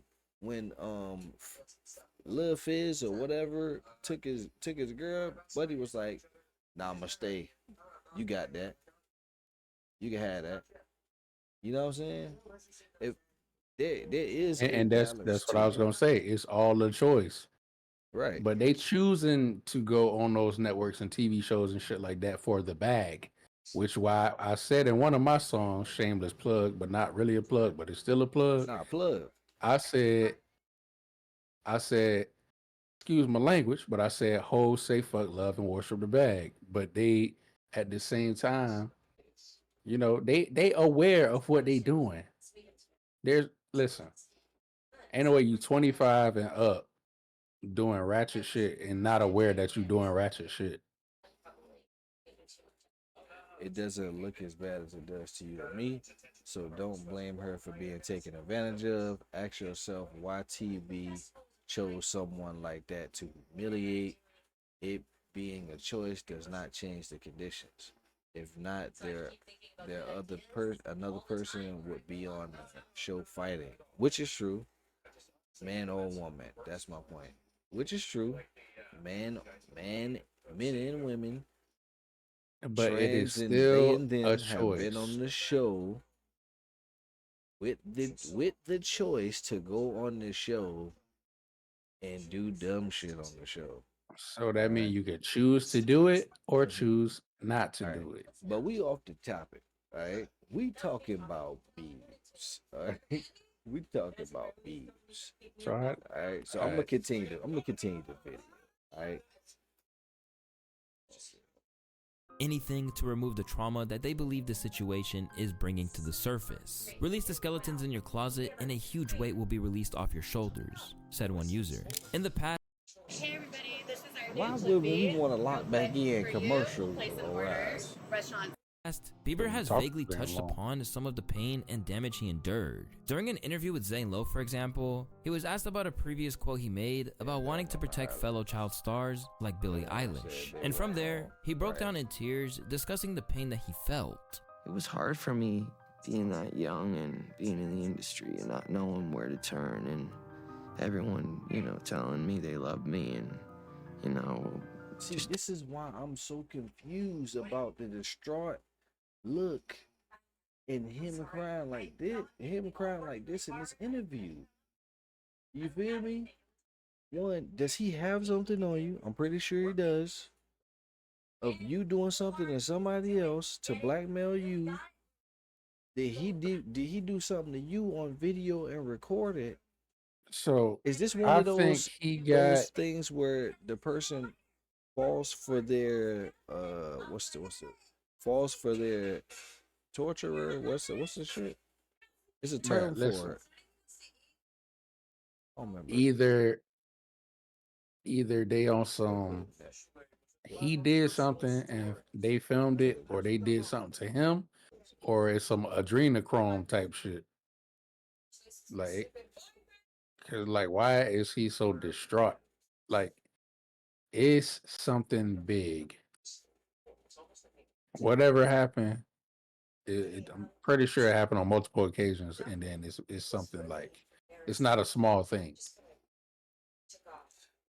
S4: Lil Fizz or whatever took his girl, Buddy was like, "Nah, I'ma stay. You got that. You can have that." You know what I'm saying? If there is a
S10: And
S4: balance
S10: that's what
S4: to
S10: I was
S4: it.
S10: gonna say. It's all a choice.
S4: Right.
S10: But they choosing to go on those networks and TV shows and shit like that for the bag. Which why I said in one of my songs, shameless plug, but not really a plug, but it's still a plug.
S4: Nah, plug.
S10: I said, excuse my language, but I said, hoes say fuck, love, and worship the bag. But they, at the same time, you know, they aware of what they doing. Listen, ain't no way you 25 and up doing ratchet shit and not aware that you doing ratchet shit.
S4: It doesn't look as bad as it does to you or me. So don't blame her for being taken advantage of. Ask yourself why TV chose someone like that to humiliate. It being a choice does not change the conditions. If not, another person would be on the show fighting, which is true. Man or woman, that's my point. Which is true. Men and women,
S10: But it is
S4: trans and they
S10: still
S4: and
S10: a
S4: them have been
S10: choice.
S4: on the show with the choice to go on the show and do dumb shit on the show.
S10: So that
S4: Alright.
S10: means you could choose to do it or
S4: Mhm.
S10: choose not to
S4: Alright.
S10: do it.
S4: But we off the topic, all right? We talking about beefs, all right? We talking about beefs.
S10: That's all right.
S4: All right. So
S10: All
S4: I'm gonna
S10: right.
S4: continue the video. All right.
S3: Anything to remove the trauma that they believe the situation is bringing to the surface. Release the skeletons in your closet and a huge weight will be released off your shoulders, said one user. In the past,
S17: Hey everybody, this is our
S4: Why
S17: new
S4: would we
S17: Clippy.
S4: want to lock back in
S17: For you,
S4: commercial
S17: place an order,
S4: arise?
S17: restaurant.
S3: Bieber has
S10: Talk
S3: vaguely
S10: damn
S3: touched
S10: long.
S3: upon some of the pain and damage he endured. During an interview with Zane Lowe, for example, he was asked about a previous quote he made about wanting to protect fellow child stars like Billie Eilish. And from there, he broke down in tears, discussing the pain that he felt.
S18: It was hard for me being that young and being in the industry and not knowing where to turn, and everyone, telling me they love me, and,
S4: See, this is why I'm so confused about the distraught look and him crying like this in this interview. You feel me? One, does he have something on you? I'm pretty sure he does. Of you doing something to somebody else to blackmail you. Did he do something to you on video and record it?
S10: So
S4: Is this one
S10: I
S4: of
S10: think
S4: those
S10: he got
S4: things where the person falls for their falls for their torturer? What's the shit? It's a term
S10: listen,
S4: for it. I don't remember.
S10: either they on some he did something and they filmed it, or they did something to him, or it's some adrenochrome type shit. Like, cause like, why is he so distraught? Like, it's something big. Whatever happened, I'm pretty sure it happened on multiple occasions, and then it's something like it's not a small thing.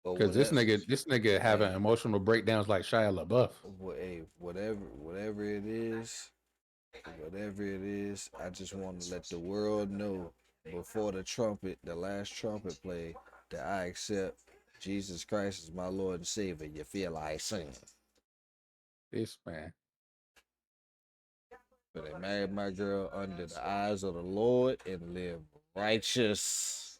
S10: Because this nigga having emotional breakdowns like Shia LaBeouf.
S4: Whatever it is, I just want to let the world know before the last trumpet play, that I accept Jesus Christ as my Lord and Savior. You feel like singing?
S10: This man.
S4: But I married my girl under the eyes of the Lord and live righteous.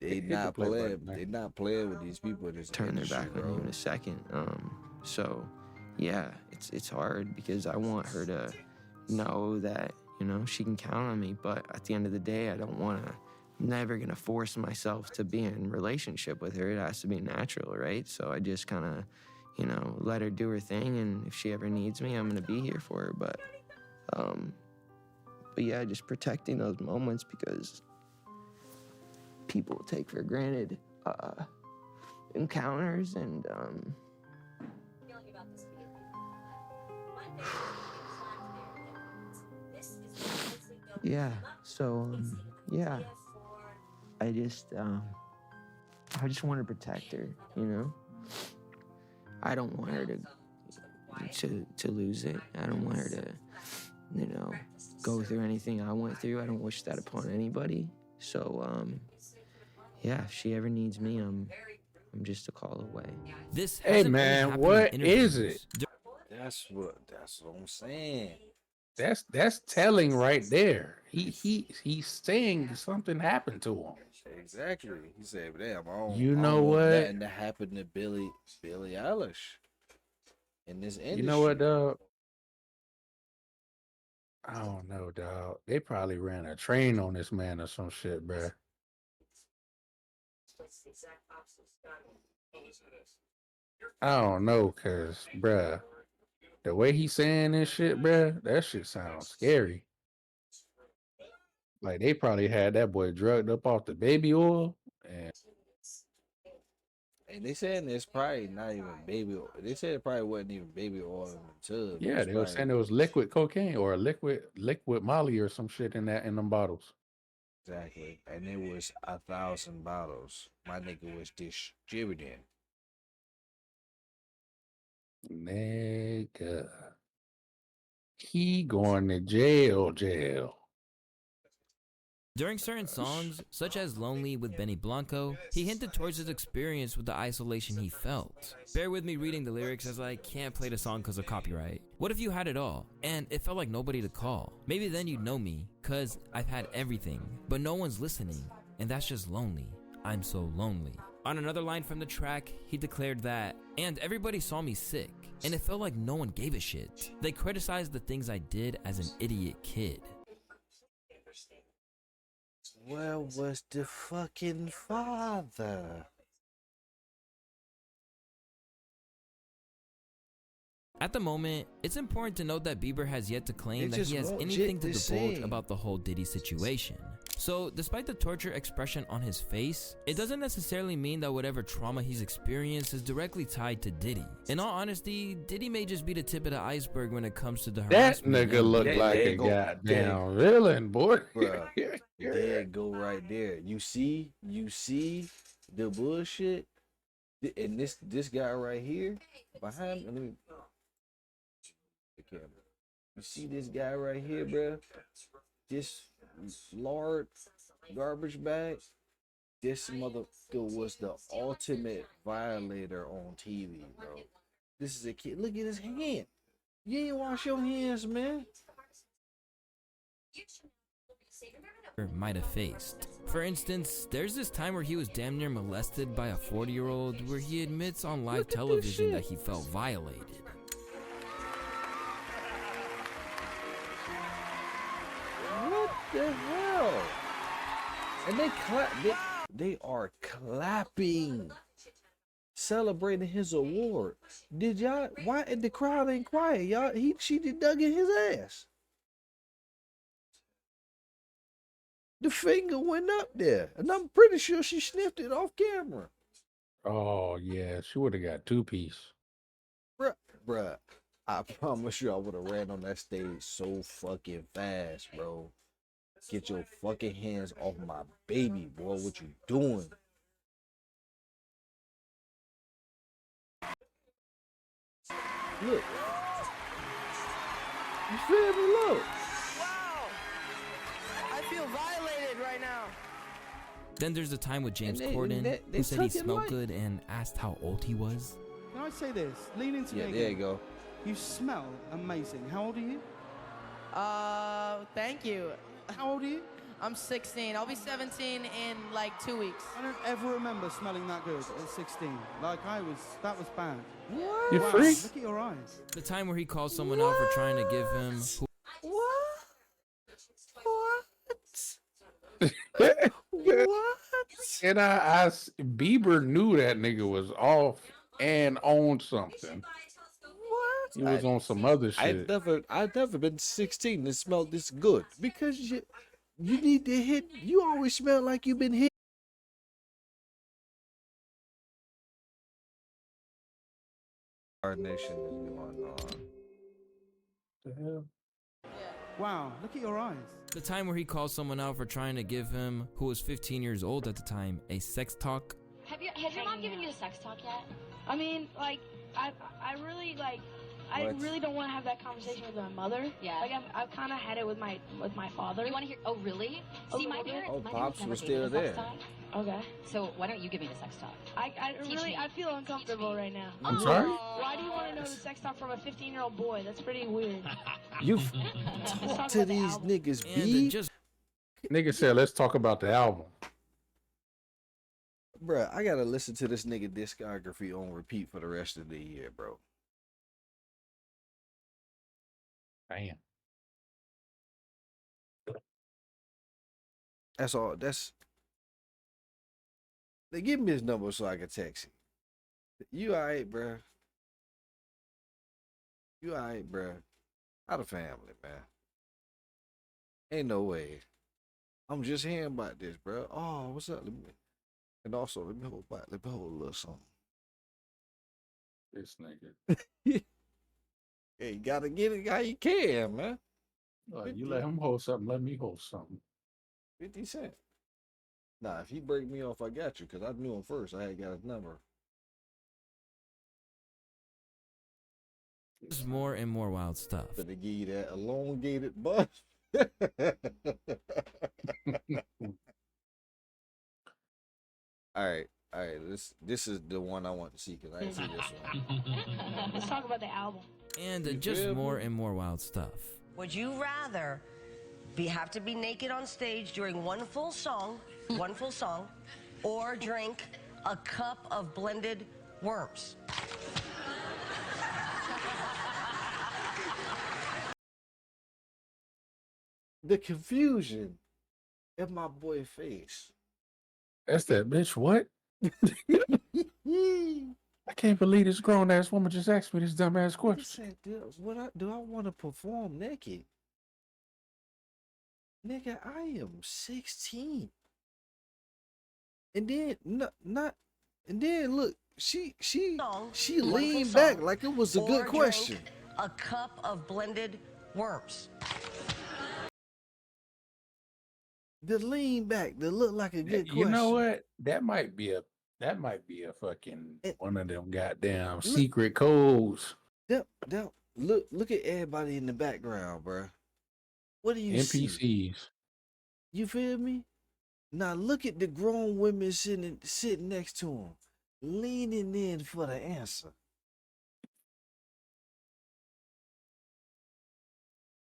S4: They not playing. They not playing with these people. In this
S18: turn their
S4: industry,
S18: back on you in a second. So yeah, it's hard because I want her to know that, she can count on me. But at the end of the day, I'm never gonna force myself to be in a relationship with her. It has to be natural, right? So I just kind of, you know, let her do her thing, and if she ever needs me, I'm gonna be here for her. But yeah, just protecting those moments because people take for granted encounters and yeah. So yeah, I just want to protect her, you know. I don't want her to lose it. I don't want her to, you know, go through anything I went through. I don't wish that upon anybody. So yeah, if she ever needs me, I'm just a call away.
S3: This
S10: Hey
S3: hasn't only
S10: man,
S3: happened
S10: what
S3: in
S10: is
S3: interviews.
S10: it?
S4: That's what I'm saying.
S10: That's telling right there. He's saying something happened to him.
S4: Exactly. He said, "Damn,
S10: You
S4: I
S10: know
S4: don't want
S10: what?
S4: nothing to happen to Billie Eilish in this industry."
S10: You know what, dog? I don't know, dog. They probably ran a train on this man or some shit, bruh. I don't know, cause, bruh, the way he's saying this shit, bruh, that shit sounds scary. Like they probably had that boy drugged up off the baby oil,
S4: And they saying it's probably not even baby oil. They said it probably wasn't even baby oil in the tub.
S10: yeah, they were saying it was liquid cocaine or liquid Molly or some shit in them bottles.
S4: Exactly. And it was 1,000 bottles. My nigga was distributing.
S10: Nigga, he going to jail.
S3: During certain songs, such as Lonely with Benny Blanco, he hinted towards his experience with the isolation he felt. Bear with me reading the lyrics as I can't play the song because of copyright. What if you had it all, and it felt like nobody to call? Maybe then you'd know me, cause I've had everything, but no one's listening, and that's just lonely. I'm so lonely. On another line from the track, he declared that, and everybody saw me sick, and it felt like no one gave a shit. They criticized the things I did as an idiot kid.
S4: Where was the fucking father?
S3: At the moment, it's important to note that Bieber has yet to claim
S4: They
S3: that he
S4: just
S3: has
S4: want
S3: anything to
S4: shit to
S3: divulge
S4: say.
S3: about the whole Diddy situation. So, despite the torture expression on his face, it doesn't necessarily mean that whatever trauma he's experienced is directly tied to Diddy. In all honesty, Diddy may just be the tip of the iceberg when it comes to the
S10: That
S3: harassment.
S10: nigga look like a goddamn villain, boy.
S4: Bruh, there it go right there. You see the bullshit? And this guy right here behind me, let me the camera. You see this guy right here, bruh? This large garbage bag? This motherfucker was the ultimate violator on TV, bro. This is a kid. Look at his hand. You ain't wash your hands, man.
S3: Might have faced. For instance, there's this time where he was damn near molested by a 40-year-old where he admits on live television that he felt violated.
S4: What the hell? And they are clapping, celebrating his award. Did y'all? Why the crowd ain't quiet, y'all? She did dug in his ass. The finger went up there, and I'm pretty sure she sniffed it off camera.
S10: Oh yeah, she would have got 2-piece.
S4: Bruh, I promise you I would have ran on that stage so fucking fast, bro. Get your fucking hands off my baby, boy. What you doing? Look. You feel me? Look.
S5: I feel violated right now.
S3: Then there's the time with James
S4: And they-
S3: Corden,
S4: they
S3: who said he
S4: took it
S3: smelled
S4: light.
S3: good and asked how old he was.
S19: Can I say this? Lean into
S4: Yeah,
S19: me
S4: there
S19: again.
S4: you go.
S19: You smell amazing. How old are you?
S20: Thank you.
S19: How old are you?
S20: I'm 16. I'll be 17 in like 2 weeks.
S19: I don't ever remember smelling that good at 16. Like that was bad.
S3: What?
S10: You
S19: Wow,
S10: freak.
S19: look at your eyes.
S3: The time where he called someone out for trying to give him
S10: And Bieber knew that nigga was off and owned something.
S4: What?
S10: He was on some other shit.
S4: I've never been 16 and smelled this good because you need to hit. You always smell like you've been hit. Our nation is going on.
S10: The hell?
S19: Wow, look at your eyes.
S3: The time where he called someone out for trying to give him, who was 15 years old at the time, a sex talk.
S17: Has your mom given you the sex talk yet? I mean, like, I really I
S4: What?
S17: really don't want to have that conversation with my mother. Yeah. Like I've kind of had it with my father.
S16: You want to hear? Oh, really? See, my parents.
S4: Oh,
S16: my
S4: Pops
S16: parents never
S4: was
S16: gave me
S4: still
S16: the sex
S4: there.
S16: talk.
S17: Okay.
S16: So why don't you give me the sex talk?
S17: I
S16: Teach
S17: really
S16: me.
S17: I feel uncomfortable right now.
S10: I'm sorry?
S17: Why do you want to know the sex talk from a 15-year-old boy? That's pretty weird.
S4: You
S17: Let's
S4: talk
S17: talk
S4: to
S17: about the
S4: these
S17: album.
S4: niggas,
S3: And
S4: B.
S3: just
S10: Nigga said, let's talk about the album.
S4: Bruh, I gotta listen to this nigga discography on repeat for the rest of the year, bro.
S10: Damn.
S4: That's all. They give me his number so I can text him. You alright, bruh? You alright, bruh? How the family, man? Ain't no way. I'm just hearing about this, bruh. Oh, what's up? And also, let me hold a little something.
S10: This nigga.
S4: Hey, you gotta get it how you can, man.
S10: You let him hold something, let me hold something.
S4: 50 Cent. Nah, if he break me off, I got you, because I knew him first. I had got his number.
S3: There's more and more wild stuff.
S4: But they give you that elongated bus. All right. This is the one I want to see because I didn't see this one.
S17: Let's talk about the album.
S3: And
S4: You
S3: just
S4: feel
S3: more
S4: me?
S3: and more wild stuff.
S21: Would you rather have to be naked on stage during one full song, or drink a cup of blended worms?
S4: The confusion in my boy face.
S10: That's that bitch, what? I can't believe this grown ass woman just asked me this dumb ass
S4: He
S10: question.
S4: said, do I want to perform naked? Nigga, I am 16. And then and then look, she leaned back like it was a good question.
S21: A cup of blended worms.
S4: The lean back, that look like a good question.
S10: You know what? That might be a fucking one of them goddamn secret codes.
S4: Look at everybody in the background, bro. What do you see?
S10: NPCs.
S4: You feel me? Now look at the grown women sitting next to him, leaning in for the answer.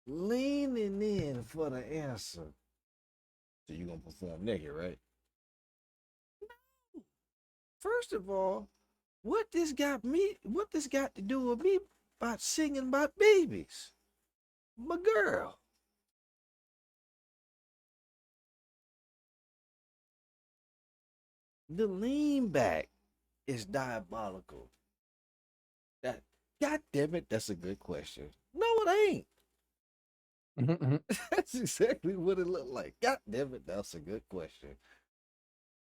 S4: Leaning in for the answer. So you gonna perform naked, right? No. First of all, what this got to do with me about singing about babies? My girl. The lean back is diabolical. God damn it, that's a good question. No, it ain't. That's exactly what it looked like. God damn it, that's a good question.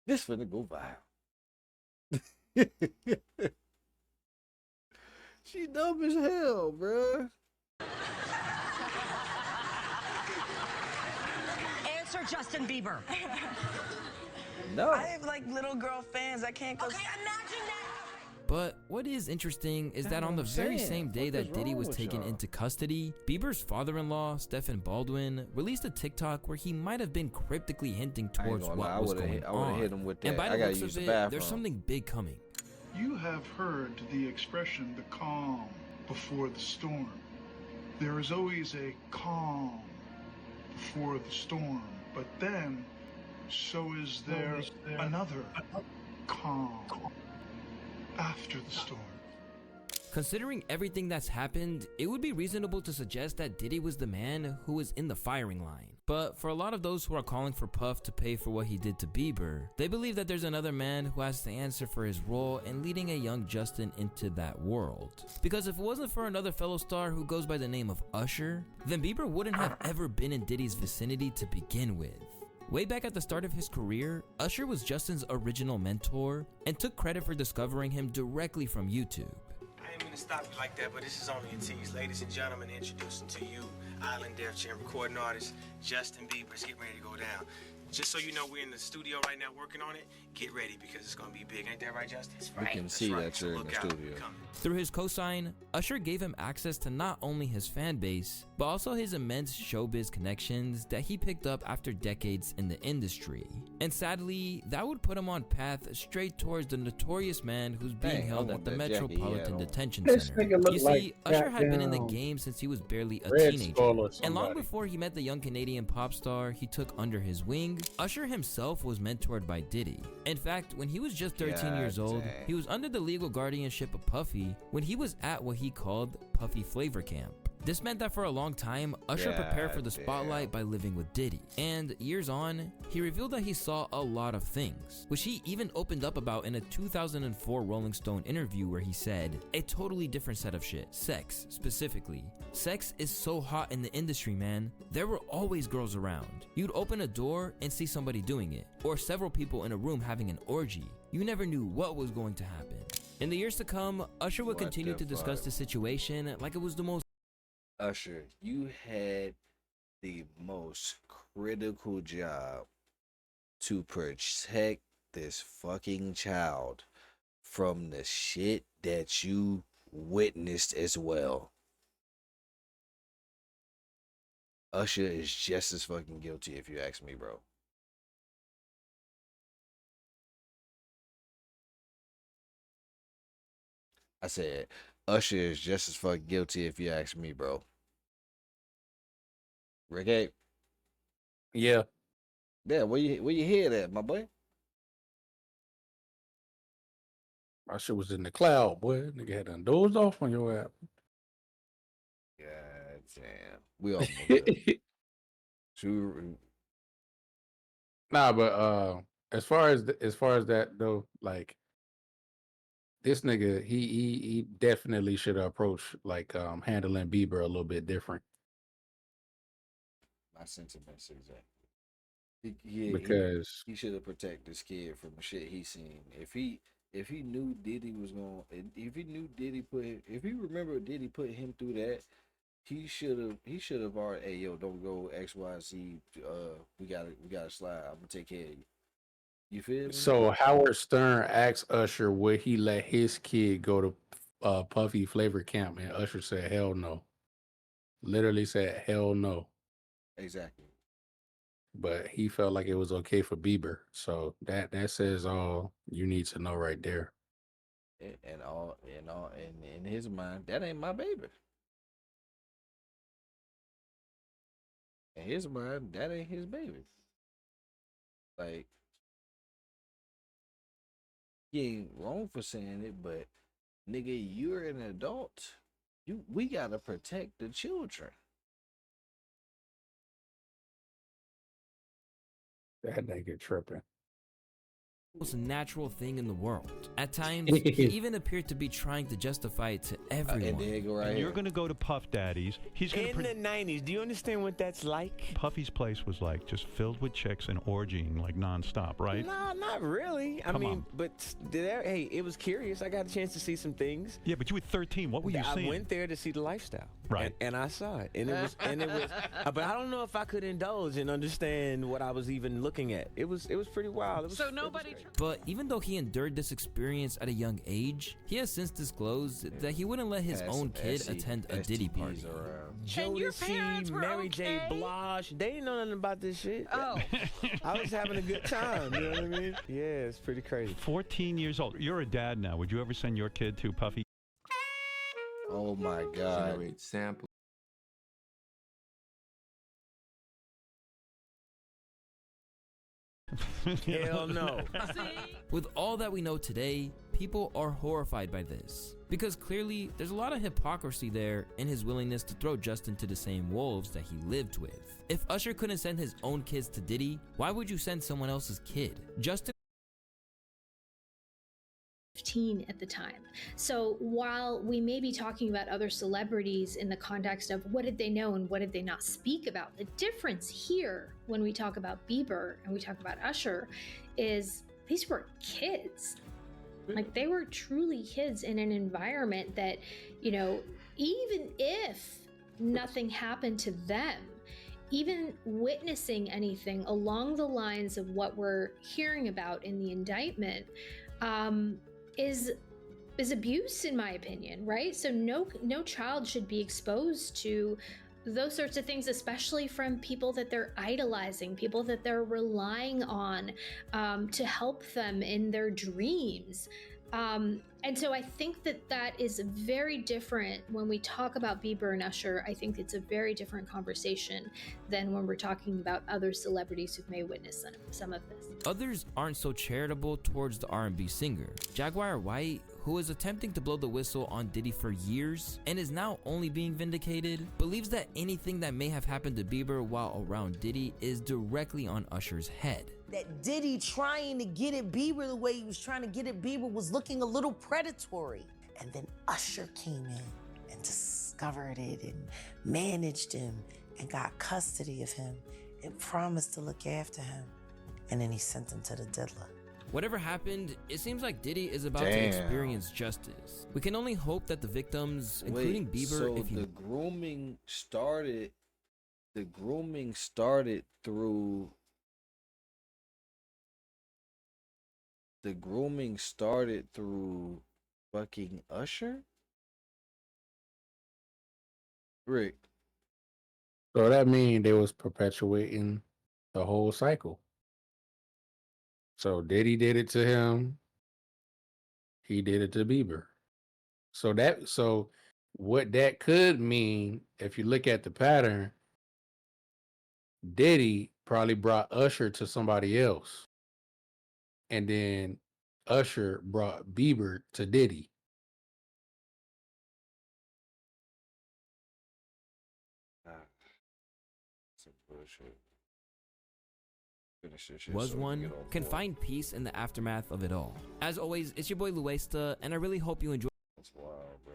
S4: This finna go viral. She dumb as hell, bruh.
S21: Answer Justin Bieber.
S4: No.
S22: I have like little girl fans. I can't go.
S21: Okay, imagine that.
S3: But what is interesting is that on the very same day that Diddy was taken into custody, Bieber's father-in-law, Stephen Baldwin, released a TikTok where he might have been cryptically hinting towards what was going on.
S4: hit him with that.
S3: And by
S4: I
S3: the
S4: gotta
S3: looks
S4: use
S3: of
S4: the
S3: it,
S4: bathroom.
S3: there's something big coming.
S23: You have heard the expression, the calm before the storm. There is always a calm before the storm, but then so is there another calm after the storm.
S3: Considering everything that's happened, it would be reasonable to suggest that Diddy was the man who was in the firing line. But for a lot of those who are calling for Puff to pay for what he did to Bieber, they believe that there's another man who has to answer for his role in leading a young Justin into that world. Because if it wasn't for another fellow star who goes by the name of Usher, then Bieber wouldn't have ever been in Diddy's vicinity to begin with. Way back at the start of his career, Usher was Justin's original mentor and took credit for discovering him directly from YouTube.
S6: I didn't mean to stop you like that, but this is only a tease. Ladies and gentlemen, introducing to you, Island Def Jam recording artist, Justin Bieber. It's getting ready to go down. Just so you know, we're in the studio right now working on it. Get ready because it's going to be big. Ain't that right, Justin?
S4: We can see that you're in the studio.
S3: Through his cosign, Usher gave him access to not only his fan base, but also his immense showbiz connections that he picked up after decades in the industry. And sadly, that would put him on path straight towards the notorious man who's being held at the Metropolitan Detention Center. You see, Usher had been in the game since he was barely a teenager. And long before he met the young Canadian pop star he took under his wing, Usher himself was mentored by Diddy. In fact, when he was just 13 years old, he was under the legal guardianship of Puffy when he was at what he called Puffy Flavor Camp. This meant that for a long time, Usher prepared for the spotlight by living with Diddy. And years on, he revealed that he saw a lot of things, which he even opened up about in a 2004 Rolling Stone interview where he said, "A totally different set of shit. Sex, specifically. Sex is so hot in the industry, man. There were always girls around. You'd open a door and see somebody doing it, or several people in a room having an orgy. You never knew what was going to happen." In the years to come, Usher would continue to discuss the situation like it was the most.
S4: Usher, you had the most critical job to protect this fucking child from the shit that you witnessed as well. Usher is just as fucking guilty if you ask me, bro. I said, Usher is just as fucking guilty if you ask me, bro. Rick,
S10: yeah,
S4: where you hear that, my boy?
S10: My shit was in the cloud, boy. Nigga had done dozed off on your app.
S4: God damn, we almost there.
S10: Nah, but as far as that though, like this nigga, he definitely should have approached like handling Bieber a little bit different.
S4: My sentiments exactly.
S10: Because
S4: he should have protected this kid from the shit he seen. If he knew Diddy was going, if he knew Diddy if he remembered Diddy put him through that, he should have already. Hey, yo, don't go X, Y, Z. We gotta slide. I'm gonna take care of you. You feel me?
S10: So Howard Stern asked Usher would he let his kid go to Puffy Flavor Camp, and Usher said hell no. Literally said hell no.
S4: Exactly.
S10: But he felt like it was okay for Bieber. So that says all you need to know right there.
S4: And in his mind, that ain't my baby. In his mind, that ain't his baby. Like, he ain't wrong for saying it, but nigga, you're an adult. We gotta protect the children.
S10: That nigga tripping.
S3: Most natural thing in the world. At times, he even appeared to be trying to justify it to everyone.
S7: And you're going to go to Puff Daddy's. He's going
S8: in the 90s. Do you understand what that's like?
S7: Puffy's place was like just filled with chicks and orgying like nonstop, right?
S8: No, not really. I mean, but hey, it was curious. I got a chance to see some things.
S7: Yeah, but you were 13. What were you seeing?
S8: I went there to see the lifestyle.
S7: Right.
S8: And I saw it. And it was but I don't know if I could indulge and understand what I was even looking at. It was pretty wild.
S9: So nobody.
S3: But even though he endured this experience at a young age, he has since disclosed that he wouldn't let his own kid attend a Diddy party.
S8: Jodeci, Mary J. Blige, they didn't know nothing about this shit. Oh. I was having a good time, you know what I mean? Yeah, it's pretty crazy.
S7: 14 years old. You're a dad now. Would you ever send your kid to Puffy?
S4: Oh my God.
S24: Generate sample.
S8: Hell no.
S3: With all that we know today, people are horrified by this. Because clearly, there's a lot of hypocrisy there in his willingness to throw Justin to the same wolves that he lived with. If Usher couldn't send his own kids to Diddy, why would you send someone else's kid? Justin
S2: 15 at the time. So while we may be talking about other celebrities in the context of what did they know and what did they not speak about, the difference here when we talk about Bieber and we talk about Usher is these were kids. Like they were truly kids in an environment that, you know, even if nothing happened to them, even witnessing anything along the lines of what we're hearing about in the indictment, is abuse, in my opinion, right? So no child should be exposed to those sorts of things, especially from people that they're idolizing, people that they're relying on to help them in their dreams. And so I think that is very different when we talk about Bieber and Usher. I think it's a very different conversation than when we're talking about other celebrities who may witness some of this.
S3: Others aren't so charitable towards the R&B singer. Jaguar White, who is attempting to blow the whistle on Diddy for years and is now only being vindicated, believes that anything that may have happened to Bieber while around Diddy is directly on Usher's head.
S21: That Diddy trying to get at Bieber the way he was trying to get at Bieber was looking a little predatory. And then Usher came in and discovered it and managed him and got custody of him and promised to look after him. And then he sent him to the diddler.
S3: Whatever happened, it seems like Diddy is about to
S4: Damn.
S3: experience justice. We can only hope that the victims, including Bieber,
S4: so
S3: if he
S4: the grooming started through fucking Usher? Rick.
S10: So that means they was perpetuating the whole cycle. So Diddy did it to him. He did it to Bieber. So what that could mean, if you look at the pattern, Diddy probably brought Usher to somebody else. And then Usher brought Bieber to Diddy.
S4: Some bullshit. Finish this shit
S3: was
S4: so we
S3: one,
S4: get on
S3: can
S4: board.
S3: find peace in the aftermath of it all. As always, it's your boy Luesta, and I really hope you enjoy.
S4: That's wild, bro.